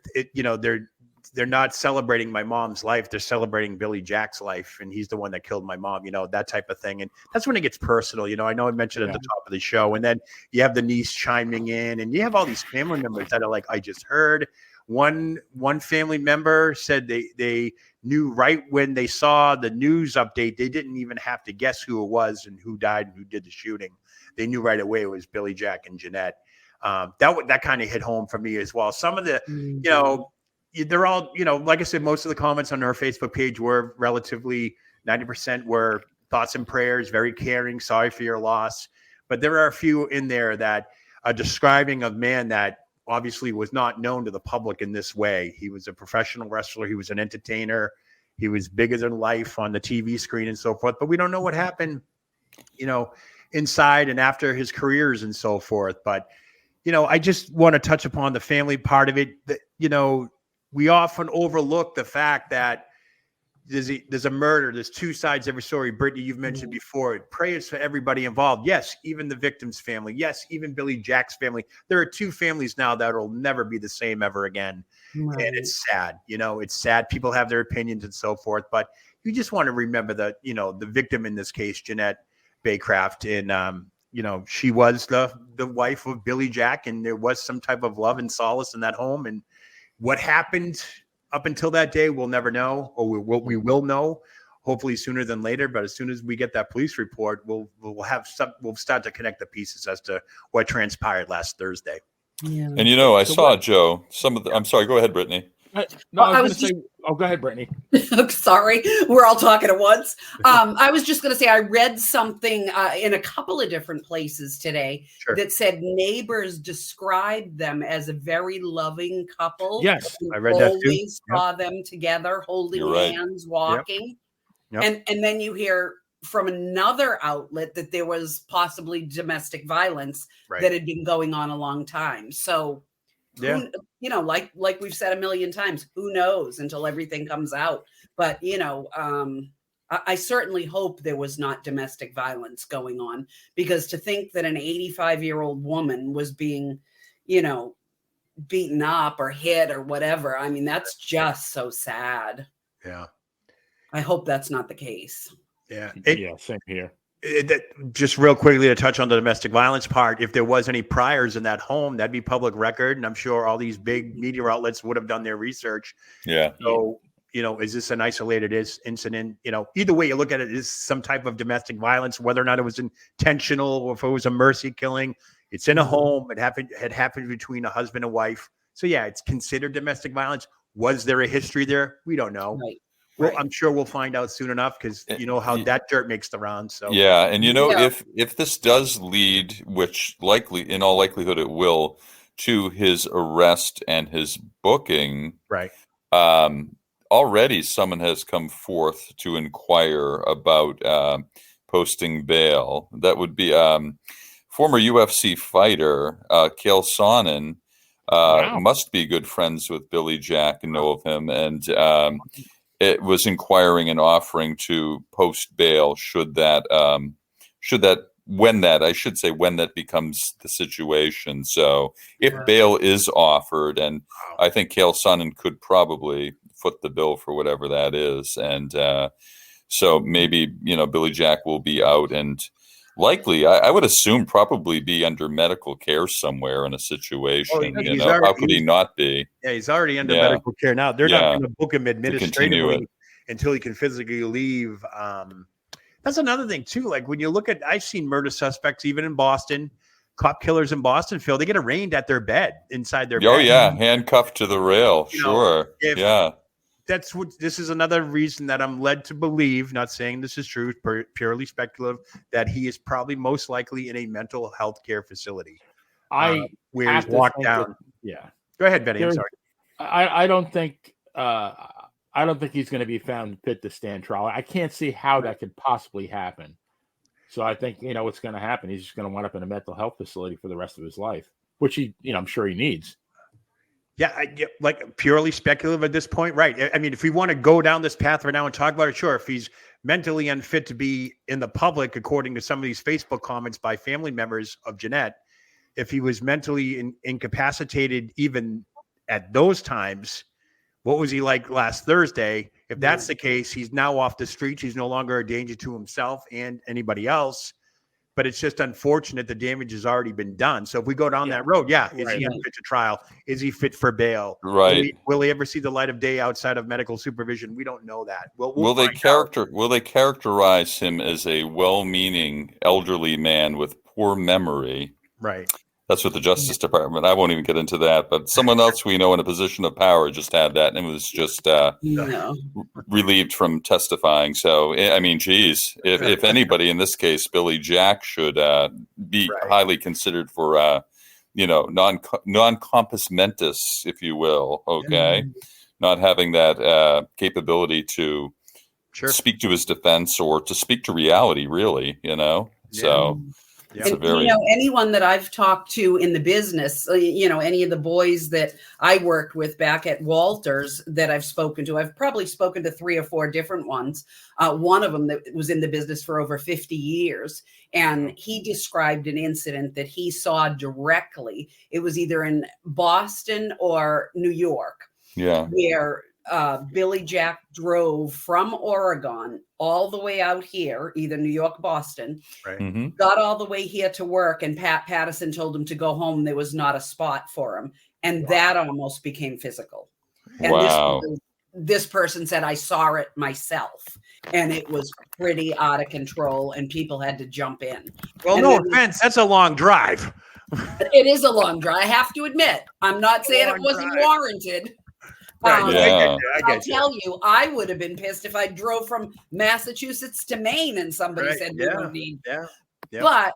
they're not celebrating my mom's life, they're celebrating Billy Jack's life, and he's the one that killed my mom, that type of thing. And that's when it gets personal. I know I mentioned at the top of the show, and then you have the niece chiming in, and you have all these family members that are like, I just heard. One family member said they knew right when they saw the news update. They didn't even have to guess who it was and who died and who did the shooting. They knew right away it was Billy Jack and Jeanette. That kind of hit home for me as well. Some of the, they're all, like I said, most of the comments on our Facebook page were relatively 90% were thoughts and prayers, very caring, sorry for your loss. But there are a few in there that are describing a man that obviously was not known to the public in this way. He was a professional wrestler. He was an entertainer. He was bigger than life on the TV screen and so forth. But we don't know what happened, inside and after his careers and so forth. But, I just want to touch upon the family part of it. That, we often overlook the fact that there's a murder. There's two sides to every story. Brittany, you've mentioned before. Prayers for everybody involved. Yes, even the victim's family. Yes, even Billy Jack's family. There are two families now that will never be the same ever again. Right. And it's sad. It's sad. People have their opinions and so forth. But you just want to remember that, the victim in this case, Jeanette Baycraft, and, she was the wife of Billy Jack, and there was some type of love and solace in that home. And what happened up until that day, we'll never know, or we will know, hopefully sooner than later. But as soon as we get that police report, we'll start to connect the pieces as to what transpired last Thursday. Yeah. And I saw Joe. I'm sorry. Go ahead, Brittany. I was going to say. Oh, go ahead, Brittany. Sorry, we're all talking at once. I was just going to say I read something in a couple of different places today that said neighbors described them as a very loving couple. Yes, I read that too. Always saw them together, holding hands, walking. Yep. And then you hear from another outlet that there was possibly domestic violence that had been going on a long time. So. Yeah. Like we've said a million times, who knows until everything comes out. But, I certainly hope there was not domestic violence going on, because to think that an 85-year-old woman was being, beaten up or hit or whatever. I mean, that's just so sad. Yeah. I hope that's not the case. Yeah. Same here. Just real quickly to touch on the domestic violence part, if there was any priors in that home, that'd be public record. And I'm sure all these big media outlets would have done their research. Yeah. So, is this an isolated incident? Either way you look at it, is some type of domestic violence, whether or not it was intentional or if it was a mercy killing. It's in a home. It had happened between a husband and wife. So yeah, it's considered domestic violence. Was there a history there? We don't know. Right. Well, I'm sure we'll find out soon enough, because how that dirt makes the rounds. So yeah, and if this does lead, which in all likelihood it will, to his arrest and his booking, right? Already someone has come forth to inquire about posting bail. That would be former UFC fighter Chael Sonnen. Must be good friends with Billy Jack and know of him, and it was inquiring and offering to post bail when that becomes the situation. So if bail is offered, and I think Chael Sonnen could probably foot the bill for whatever that is, and so maybe Billy Jack will be out, and likely I would assume probably be under medical care somewhere in a situation. How could he not be? Yeah, he's already under medical care now. They're not going to book him administratively until he can physically leave. That's another thing too. Like when you look at, I've seen murder suspects even in Boston cop killers in Boston, Phil, they get arraigned at their bed inside their Oh bed. yeah, handcuffed to the rail. Sure. Yeah. That's what this is another reason that I'm led to believe, not saying this is true, purely speculative, that he is probably most likely in a mental health care facility. Where he's locked down. Go ahead, Benny. I'm sorry. I don't think he's going to be found fit to stand trial. I can't see how that could possibly happen. So I think what's going to happen. He's just going to wind up in a mental health facility for the rest of his life, which I'm sure he needs. Yeah, like purely speculative at this point, right? I mean, if we want to go down this path right now and talk about it, sure. If he's mentally unfit to be in the public, according to some of these Facebook comments by family members of Jeanette, if he was mentally incapacitated even at those times, what was he like last Thursday? If that's the case, he's now off the streets. He's no longer a danger to himself and anybody else. But it's just unfortunate the damage has already been done. So if we go down that road, is he unfit to trial? Is he fit for bail? Right. Will he ever see the light of day outside of medical supervision? We don't know that. Will they characterize him as a well-meaning elderly man with poor memory? Right. That's what the Justice Department. I won't even get into that. But someone else we know in a position of power just had that and was just relieved from testifying. So, I mean, geez, if anybody in this case, Billy Jack should be highly considered for, non-compos mentis, if you will. Okay. Not having that capability to speak to his defense or to speak to reality, really, So. And, anyone that I've talked to in the business, any of the boys that I worked with back at Walters that I've spoken to, I've probably spoken to 3 or 4 different ones. One of them that was in the business for over 50 years. And he described an incident that he saw directly. It was either in Boston or New York. Yeah. Where Billy Jack drove from Oregon all the way out here, either New York, Boston, got all the way here to work, and Pat Patterson told him to go home. There was not a spot for him. And that almost became physical. And this person said, I saw it myself, and it was pretty out of control, and people had to jump in. Well, and no offense. That's a long drive. It is a long drive. I have to admit, I'm not saying it wasn't warranted. I'll tell you, I would have been pissed if I drove from Massachusetts to Maine and somebody said we don't need. But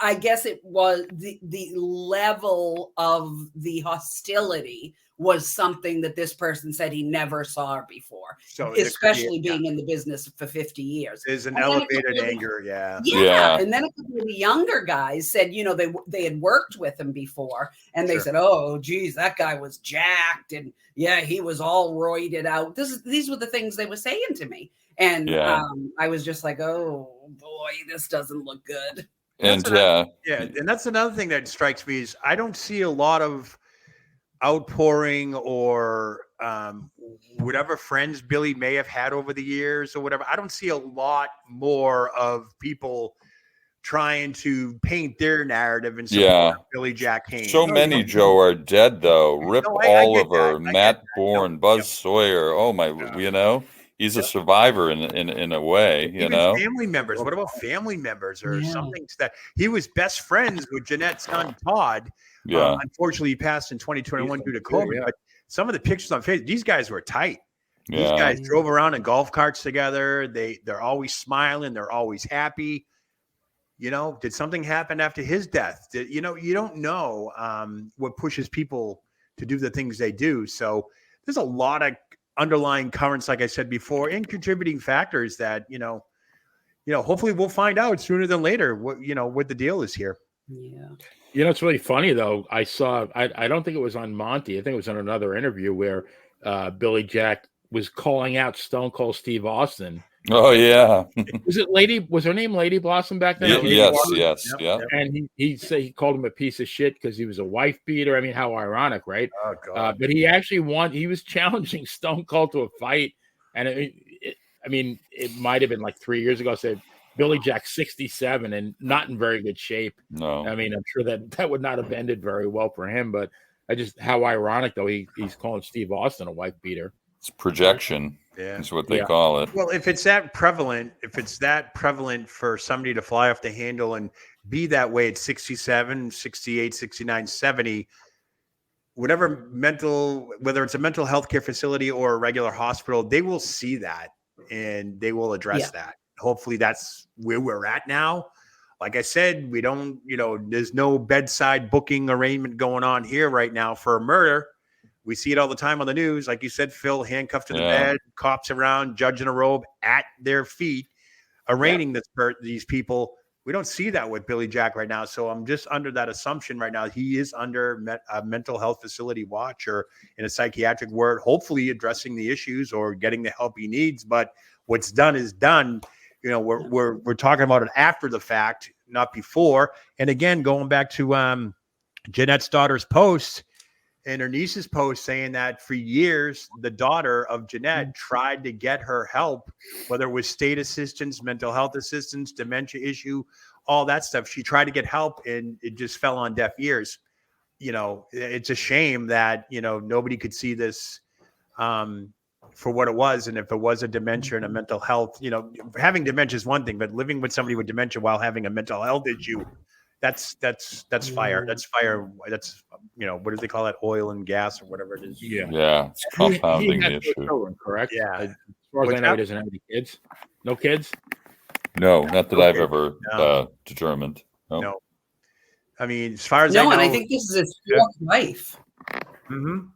I guess it was the level of the hostility was something that this person said he never saw before. So especially being in the business for 50 years. There's an elevated anger, Yeah. And then a couple of the younger guys said, they had worked with him before, and they said, oh, geez, that guy was jacked, and he was all roided out. These were the things they were saying to me. And I was just like, oh boy, this doesn't look good. And that's another thing that strikes me is I don't see a lot of outpouring or whatever friends Billy may have had over the years or whatever. I don't see a lot more of people trying to paint their narrative and support Billy Jack Haynes. So many, Joe, are dead though. Rip Oliver, Matt Bourne, Buzz Sawyer. Oh my, he's a survivor in a way, Even family members. What about family members or something that he was best friends with Jeanette's son Todd? Unfortunately, he passed in 2021 due to COVID. But some of the pictures on Facebook, these guys were tight. These guys drove around in golf carts together. They're always smiling. They're always happy. Did something happen after his death? You don't know what pushes people to do the things they do. So there's a lot of underlying currents, like I said before, and contributing factors that, hopefully we'll find out sooner than later what the deal is here. Yeah. It's really funny though. I saw, I don't think it was on Monty. I think it was on another interview where Billy Jack was calling out Stone Cold Steve Austin. Oh yeah. Was her name Lady Blossom back then? Yes. And he said he called him a piece of shit because he was a wife beater. I mean, how ironic, right? Oh God. But he actually he was challenging Stone Cold to a fight. And it might have been like 3 years ago. Said Billy Jack 67 and not in very good shape. No. I mean, I'm sure that would not have ended very well for him, but how ironic though. He's calling Steve Austin a wife beater. It's projection. Yeah. Is what they call it. Well, if it's that prevalent for somebody to fly off the handle and be that way at 67, 68, 69, 70, whatever whether it's a mental health care facility or a regular hospital, they will see that and they will address that. Hopefully that's where we're at now. Like I said, we don't, there's no bedside booking arrangement going on here right now for a murder. We see it all the time on the news. Like you said, Phil, handcuffed to the bed, cops around, judge in a robe at their feet, arraigning these people. We don't see that with Billy Jack right now. So I'm just under that assumption right now. He is under a mental health facility watch or in a psychiatric ward, hopefully addressing the issues or getting the help he needs. But what's done is done. We're talking about it after the fact, not before. And again, going back to Jeanette's daughter's post and her niece's post saying that for years, the daughter of Jeanette tried to get her help, whether it was state assistance, mental health assistance, dementia issue, all that stuff. She tried to get help and it just fell on deaf ears. It's a shame that, nobody could see this for what it was. And if it was a dementia and a mental health, having dementia is one thing, but living with somebody with dementia while having a mental health issue, that's fire. That's fire. That's, what do they call it? Oil and gas or whatever it is. Yeah. It's compounding the issue. Children, correct? Yeah. As far as I know, he doesn't have any kids. No kids? No, not that I've ever determined. No. I mean, as far as I know. And I think this is his fourth wife. Mm-hmm.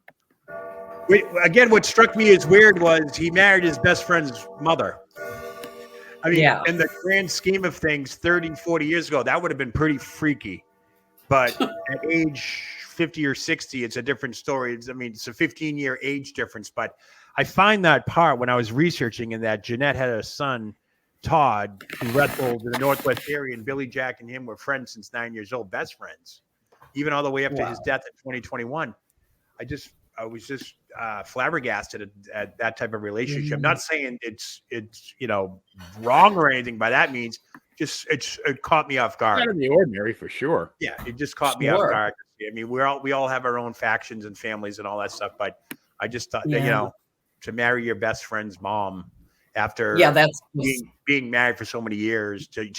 Again, what struck me as weird was he married his best friend's mother. I mean, in the grand scheme of things, 30, 40 years ago, that would have been pretty freaky. But at age 50 or 60, it's a different story. It's a 15-year age difference. But I find that part when I was researching in that Jeanette had a son, Todd, who wrestled in the Northwest area, and Billy Jack and him were friends since 9 years old, best friends, even all the way up to his death in 2021. I was just flabbergasted at that type of relationship. Not saying it's wrong or anything by that means. Just it caught me off guard. Out of the ordinary for sure. Yeah, it just caught me off guard. I mean, we all have our own factions and families and all that stuff, but I just thought that, to marry your best friend's mom after that's being married for so many years to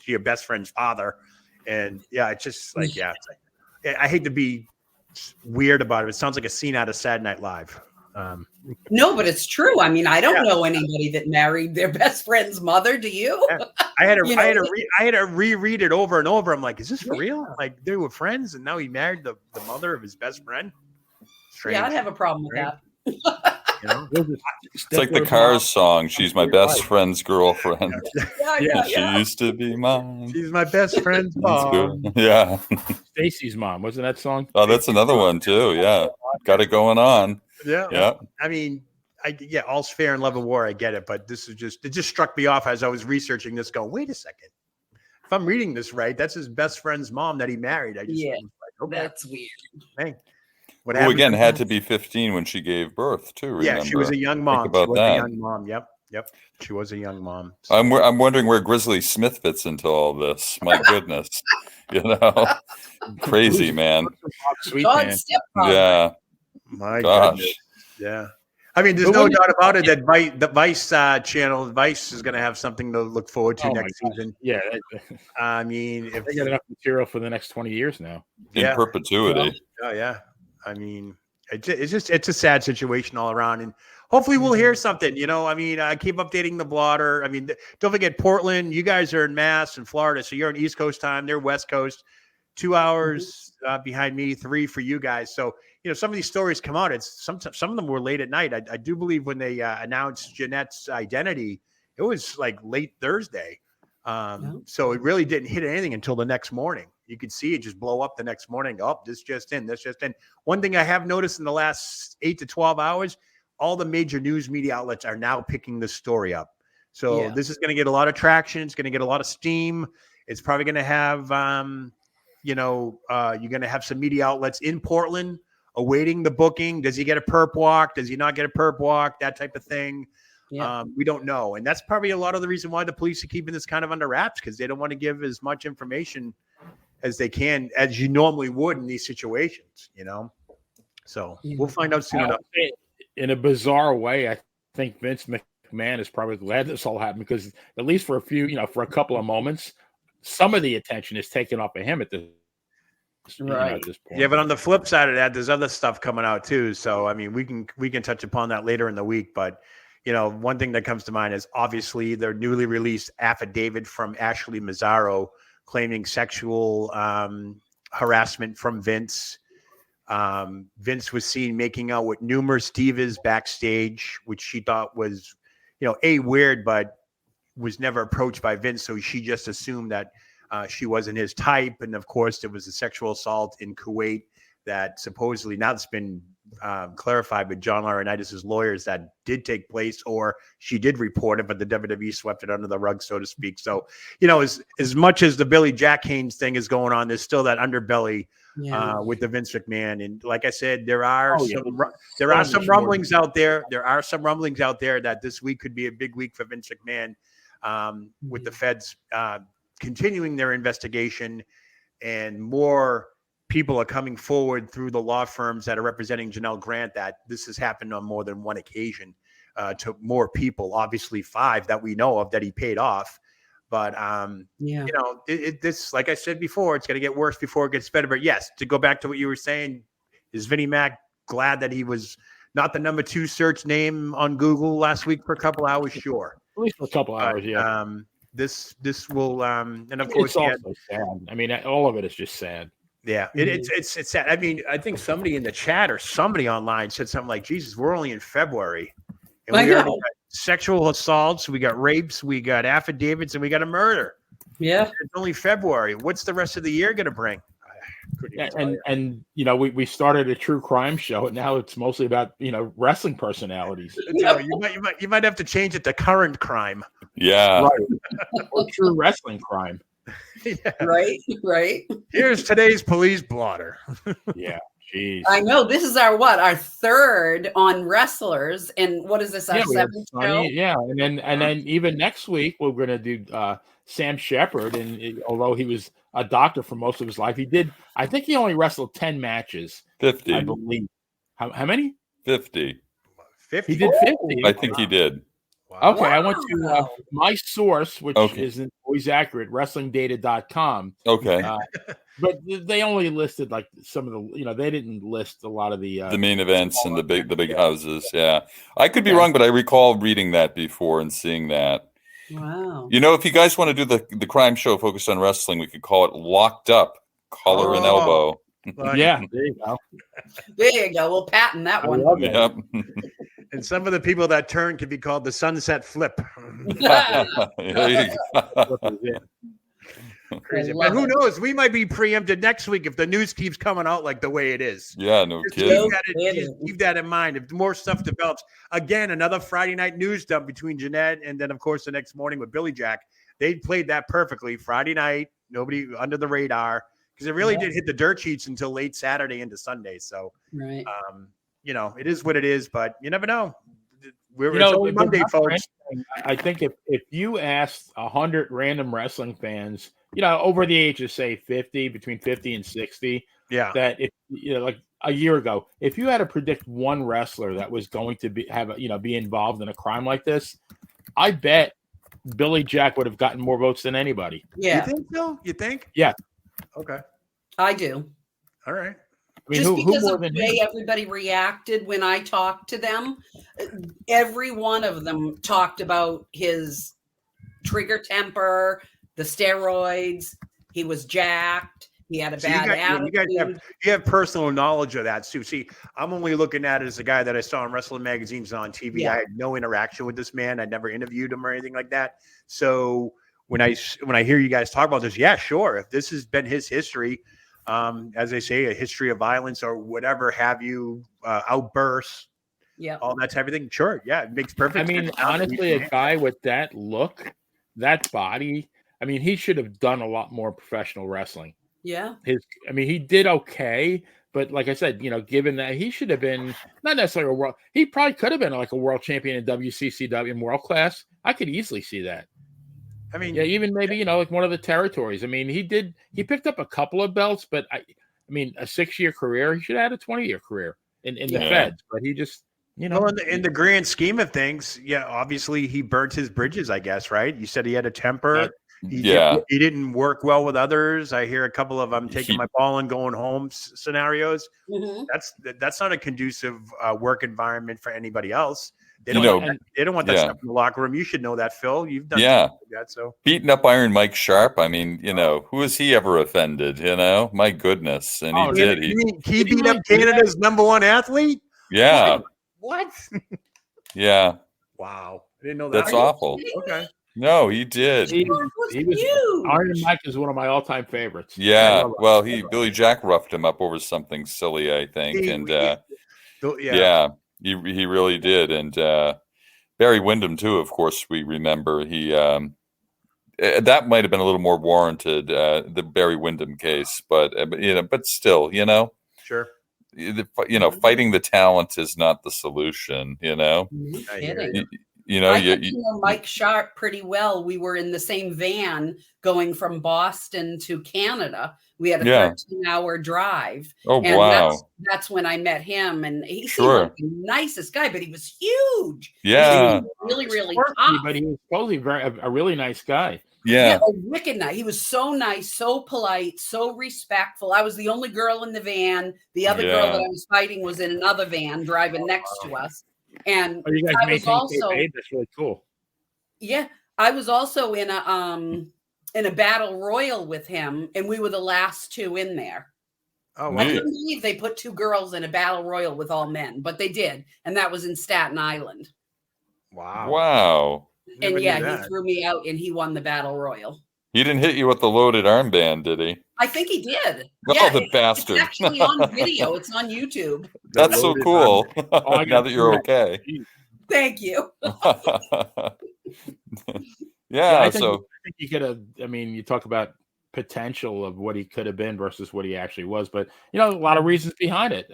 your best friend's father, and it's just like I hate to be weird about it. It sounds like a scene out of Saturday Night Live. No, but it's true. I mean, I don't know anybody that married their best friend's mother. Do you? Yeah. I had to reread it over and over. I'm like, is this for real? Like they were friends, and now he married the mother of his best friend. Strange. Yeah, I'd have a problem with that. It's like the Cars song. She's my best friend's girlfriend. She used to be mine. She's my best friend's mom. Yeah. Stacy's mom. Wasn't that song? Oh, that's another one too. Yeah. Got it going on. Yeah. I mean, all's fair in love and war. I get it. But it just struck me off as I was researching this going, wait a second. If I'm reading this right, that's his best friend's mom that he married. I just was like, okay. That's weird. Hey. Who again had to be 15 when she gave birth too. Remember? Yeah, she was a young mom. Think about that. A young mom. Yep. She was a young mom. So. I'm wondering where Grizzly Smith fits into all this. My goodness, crazy man. Sweet man. Yeah. My goodness. Yeah. I mean, there's no doubt about it that the Vice channel, Vice is going to have something to look forward to next season. Yeah. I mean, if they got enough material for the next 20 years now. In perpetuity. Oh, yeah. I mean, it's a sad situation all around, and hopefully we'll hear something. I mean, I keep updating the blotter. I mean, don't forget Portland. You guys are in Mass and Florida, so you're on East Coast time. They're West Coast. 2 hours behind me, 3 for you guys. So some of these stories come out. It's some of them were late at night. I do believe when they announced Jeanette's identity, it was like late Thursday. So it really didn't hit anything until the next morning. You could see it just blow up the next morning. Oh, this just in. One thing I have noticed in the last 8 to 12 hours, all the major news media outlets are now picking this story up. So this is going to get a lot of traction. It's going to get a lot of steam. It's probably going to have, you're going to have some media outlets in Portland awaiting the booking. Does he get a perp walk? Does he not get a perp walk? That type of thing. Yeah. We don't know. And that's probably a lot of the reason why the police are keeping this kind of under wraps, because they don't want to give as much information as they can, as you normally would in these situations, So we'll find out soon enough. in a bizarre way, I think Vince McMahon is probably glad this all happened because at least for for a couple of moments, some of the attention is taken off of him at this at this point. Yeah, but on the flip side of that, there's other stuff coming out too. So I mean, we can touch upon that later in the week. But one thing that comes to mind is obviously their newly released affidavit from Ashley Mazzaro claiming sexual harassment from Vince. Vince was seen making out with numerous divas backstage, which she thought was, weird, but was never approached by Vince. So she just assumed that she wasn't his type. And of course, there was a sexual assault in Kuwait that supposedly, now it's been clarified with John Laurinaitis' lawyers, that did take place, or she did report it, but the WWE swept it under the rug, so to speak. So, as much as the Billy Jack Haynes thing is going on, there's still that underbelly with the Vince McMahon. And like I said, there are some rumblings out there. There are some rumblings out there that this week could be a big week for Vince McMahon, with the feds continuing their investigation, and more people are coming forward through the law firms that are representing Janelle Grant that this has happened on more than one occasion to more people, obviously 5 that we know of that he paid off. But, this, like I said before, it's going to get worse before it gets better. But yes, to go back to what you were saying, is Vinnie Mac glad that he was not the number 2 search name on Google last week for a couple hours? Sure. At least for a couple hours, yeah. This will, and of it's course, also sad. I mean, all of it is just sad. Yeah, it's sad. I mean, I think somebody in the chat or somebody online said something like, "Jesus, we're only in February, and we already got sexual assaults, we got rapes, we got affidavits, and we got a murder." Yeah, it's only February. What's the rest of the year going to bring? Yeah, and we started a true crime show, and now it's mostly about wrestling personalities. You might have to change it to current crime. Yeah, right. Or true wrestling crime. Yeah. Right. Here's today's police blotter. Yeah, jeez. I know this is our 3rd on wrestlers, and what is this? Our 7th show? Yeah, and then even next week we're going to do Sam Shepard, and although he was a doctor for most of his life, I think he only wrestled 10 matches. 50, I believe. How many? 50. 50. He did 50. I think he did. Wow. Okay, I went to my source, which isn't always accurate, WrestlingData.com. Okay. But they only listed like some of the, they didn't list a lot of the main events and the big houses. Yeah, I could be wrong, but I recall reading that before and seeing that. Wow. If you guys want to do the crime show focused on wrestling, we could call it Locked Up, Collar and Elbow. Yeah, there you go. There you go. We'll patent that one. Yep. And some of the people that turn could be called the Sunset Flip. Crazy. But who knows? We might be preempted next week if the news keeps coming out like the way it is. Yeah, no kidding. Keep that in mind. If more stuff develops, again, another Friday night news dump between Jeanette and then, of course, the next morning with Billy Jack. They played that perfectly. Friday night, nobody under the radar, because it really did hit the dirt sheets until late Saturday into Sunday. So, right. It is what it is, but you never know. It's only Monday, folks. I think if you asked 100 random wrestling fans, over the age of say 50, between 50 and 60, that if like a year ago, if you had to predict one wrestler that was going to be involved in a crime like this, I bet Billy Jack would have gotten more votes than anybody. Yeah, you think so? You think? Yeah. Okay. I do. All right. I mean, just because who of the way everybody reacted when I talked to them, every one of them talked about his trigger temper, the steroids. He was jacked. He had a bad attitude. You have personal knowledge of that, Sue. See, I'm only looking at it as a guy that I saw in wrestling magazines and on TV. Yeah. I had no interaction with this man. I never interviewed him or anything like that. So when I hear you guys talk about this, yeah, sure. If this has been his history, as they say, a history of violence or whatever have you, outbursts, all that type of thing. Sure. Yeah. It makes perfect sense. I mean, honestly, a guy with that look, that body, I mean, he should have done a lot more professional wrestling. Yeah. He did okay, but like I said, given that he should have been not necessarily he probably could have been like a world champion in WCCW in world class. I could easily see that. I mean, even maybe, like one of the territories. I mean, he picked up a couple of belts, but a 6-year career, he should have had a 20-year career in the feds, but he just You know, Well, in the grand scheme of things, yeah, obviously he burnt his bridges, I guess, right? You said he had a temper. Yeah. He didn't work well with others. I hear a couple of taking my ball and going home scenarios. Mhm. That's not a conducive work environment for anybody else. They You don't, know, they don't want that yeah. stuff in the locker room. You should know that, Phil. You've done Yeah. something like that. So Beating up Iron Mike Sharp. I mean, who has he ever offended? My goodness. And he did. He beat up Canada's #1 athlete? Yeah. What? Yeah. Wow. I didn't know that. That's awful. Okay. No, he did. he was huge. Iron Mike is one of my all-time favorites. Yeah. Well, Billy Jack roughed him up over something silly, I think. Yeah, he really did. And Barry Windham too, of course, we remember. He that might have been a little more warranted, the Barry Windham case, but still, Sure. Fighting the talent is not the solution. I got to know Mike Sharp pretty well. We were in the same van going from Boston to Canada. We had a 13-hour drive. Oh, and wow. That's when I met him. And he seemed Sure. like the nicest guy, but he was huge. Yeah. He was really, really Quirky, tough. but he was supposedly a really nice guy. Yeah. A wicked nice. He was so nice, so polite, so respectful. I was the only girl in the van. The other girl that I was fighting was in another van driving next to us. And you guys I was also that's really cool. Yeah, I was also in a battle royal with him, and we were the last two in there. Oh, wow. I couldn't believe they put two girls in a battle royal with all men, but they did, and that was in Staten Island. Wow. And he threw me out, and he won the battle royal. He didn't hit you with the loaded armband, did he? I think he did. Oh, the bastard. It's actually on video. It's on YouTube. That's so cool. Now that you're okay. Thank you. I think you could have. I mean, you talk about potential of what he could have been versus what he actually was, but a lot of reasons behind it.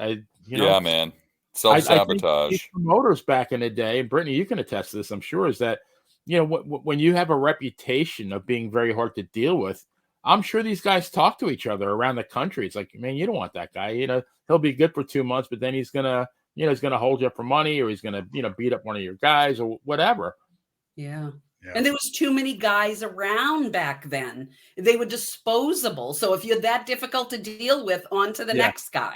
Yeah, man. Self-sabotage. These promoters back in the day, and Brittany, you can attest to this, I'm sure, is that when you have a reputation of being very hard to deal with, I'm sure these guys talk to each other around the country. It's like, man, you don't want that guy. He'll be good for 2 months, but then he's gonna hold you up for money, or he's gonna beat up one of your guys or whatever. Yeah. And there was too many guys around back then. They were disposable. So if you're that difficult to deal with, on to the next guy.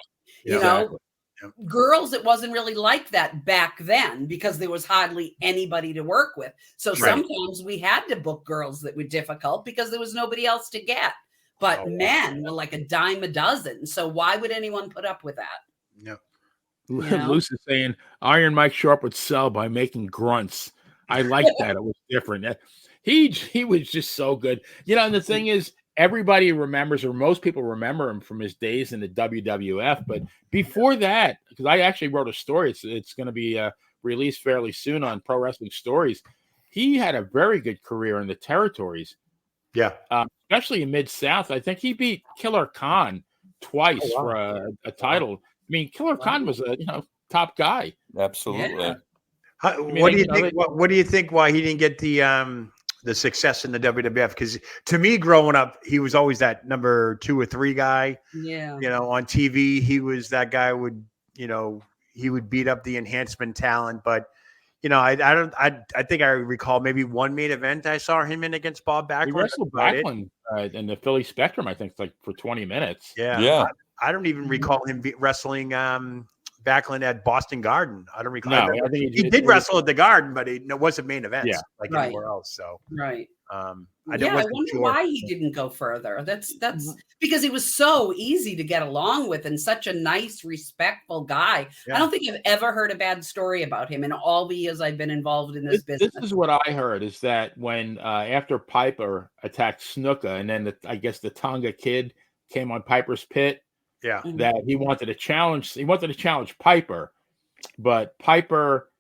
Girls, it wasn't really like that back then because there was hardly anybody to work with. So sometimes we had to book girls that were difficult because there was nobody else to get. But men were like a dime a dozen. So why would anyone put up with that? No. Luce is saying Iron Mike Sharp would sell by making grunts. I like that. It was different. He was just so good. And the thing is, everybody remembers, or most people remember him from his days in the WWF. But before that, because I actually wrote a story, it's going to be released fairly soon on Pro Wrestling Stories. He had a very good career in the territories. Yeah. Especially in Mid-South. I think he beat Killer Khan twice for a title. I mean, Killer Khan was a top guy. Absolutely. Yeah. What do you think? What do you think? Why he didn't get the success in the WWF? Because to me, growing up, he was always that number 2 or 3 guy. Yeah. On TV, he was that guy he would beat up the enhancement talent. But I think I recall maybe one main event I saw him in against Bob Backlund. He wrestled Backlund in the Philly Spectrum, I think, like for 20 minutes. Yeah. I don't even recall him wrestling Backlund at Boston Garden. I don't recall. No, I think he did wrestle at the Garden, but it wasn't main events anywhere else. So I wonder why he didn't go further. That's because he was so easy to get along with and such a nice, respectful guy. Yeah. I don't think I've ever heard a bad story about him in all the years I've been involved in this business. This is what I heard, is that when after Piper attacked Snuka, and then I guess the Tonga Kid came on Piper's pit. Yeah, that he wanted to challenge. He wanted to challenge Piper, but Piper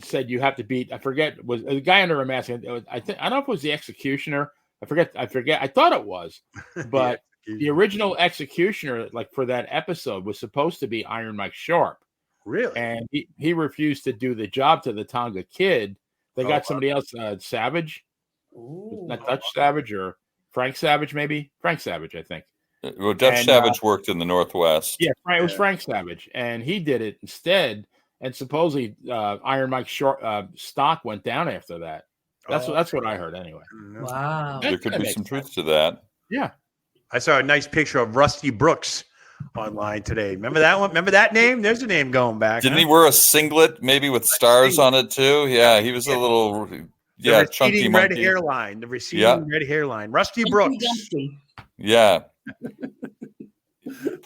said you have to beat. I forget, was a guy under a mask. I don't know if it was the Executioner. I forget. I thought it was, but the original Executioner, like for that episode, was supposed to be Iron Mike Sharp. Really? And he refused to do the job to the Tonga Kid. They got somebody else, Savage, not Dutch Savage or Frank Savage, maybe Frank Savage, I think. Well, Dutch Savage worked in the Northwest. Yeah, it was Frank Savage, and he did it instead. and supposedly Iron Mike's stock went down after that. That's what I heard anyway. Wow. There could be some truth to that. Yeah. I saw a nice picture of Rusty Brooks online today. Remember that one? Remember that name? There's a name going back. Didn't he wear a singlet, maybe with stars on it too? Yeah, he was a little, chunky red monkey. hairline. The receding red hairline. Rusty Brooks. Yeah.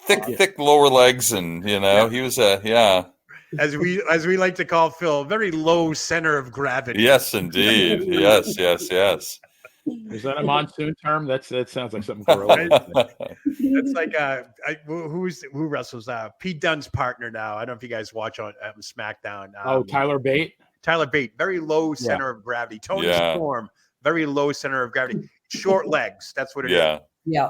Thick lower legs, and he was as we like to call Phil, very low center of gravity. Yes, indeed. Yes. Is that a monsoon term? That sounds like something gorilla. That's like who wrestles Pete Dunne's partner now. I don't know if you guys watch on SmackDown. Tyler Bate. Tyler Bate, very low center of gravity. Tony Storm, very low center of gravity. Short legs. That's what it is. Yeah.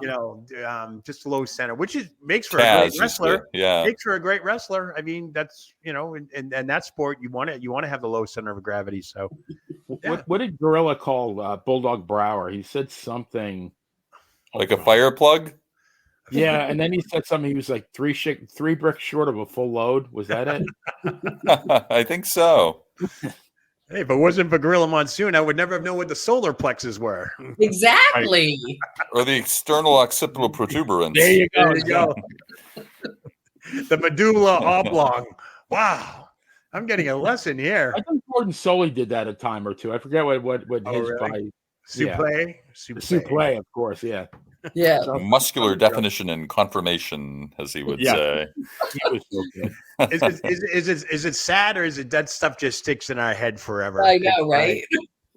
Just low center, which makes for Taz a great wrestler. Yeah. Makes for a great wrestler. I mean, that's, in that sport, you want to have the low center of gravity. So what did Gorilla call Bulldog Brower? He said something like a fire plug. Yeah, and then he said something. He was like three bricks short of a full load. Was that it? I think so. Hey, if it wasn't for Gorilla Monsoon, I would never have known what the solar plexes were. Exactly. Or the external occipital protuberance. There you go. There you go. The medulla oblong. Wow. I'm getting a lesson here. I think Gordon Soley did that a time or two. I forget what his really? by Supplé, of course. Yeah. Yeah. Muscular definition and confirmation, as he would say. He was so good. Is it sad, or is it that stuff just sticks in our head forever? I know, right?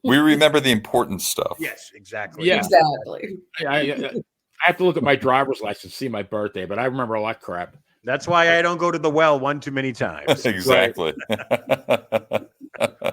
We remember the important stuff. Yes, exactly. Yeah. Exactly. I have to look at my driver's license to see my birthday, but I remember all that crap. That's why I don't go to the well one too many times. Exactly.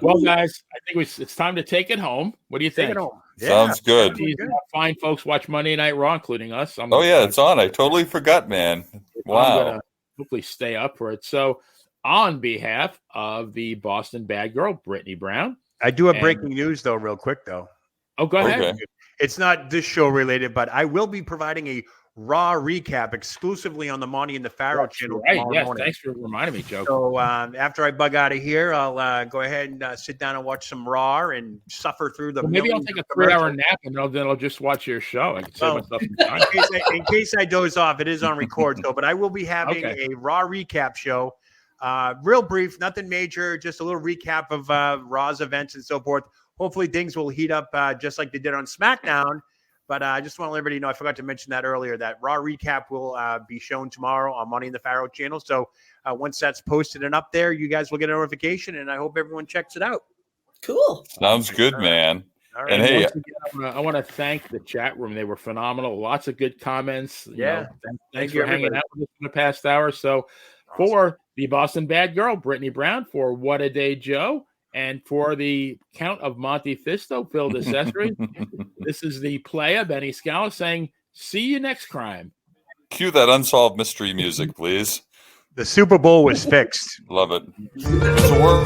Well, guys, I think it's time to take it home. What do you think? Take it home. Yeah. Sounds good. These fine folks watch Monday Night Raw, including us. It's on. I totally forgot, man. Wow. I'm gonna hopefully stay up for it. So, on behalf of the Boston Bad Girl, Brittany Brown. I do have breaking news, though, real quick, though. Oh, go ahead. Okay. It's not this show related, but I will be providing a Raw recap exclusively on the Monty and the Pharaoh channel. Right. Yes. Thanks for reminding me, Joe. So after I bug out of here, I'll go ahead and sit down and watch some Raw and suffer through the. Well, maybe I'll take a 3-hour nap and then I'll just watch your show. I can save myself some time. In case I doze off, it is on record, though. But I will be having a Raw recap show. Real brief, nothing major, just a little recap of Raw's events and so forth. Hopefully things will heat up just like they did on SmackDown. But I just want to let everybody know, I forgot to mention that earlier, that Raw recap will be shown tomorrow on Money in the Pharaoh channel. So once that's posted and up there, you guys will get a notification, and I hope everyone checks it out. Cool. Sounds good, man. All right. And hey, again, I want to thank the chat room. They were phenomenal. Lots of good comments. Thanks for hanging out with us in the past hour. So for the Boston Bad Girl, Brittany Brown, for What a Day Joe, and for the Count of Monte Fisto, Phil DeCesare, this is the playa, Benny Scala, saying, see you next crime. Cue that unsolved mystery music, please. The Super Bowl was fixed. Love it. So we're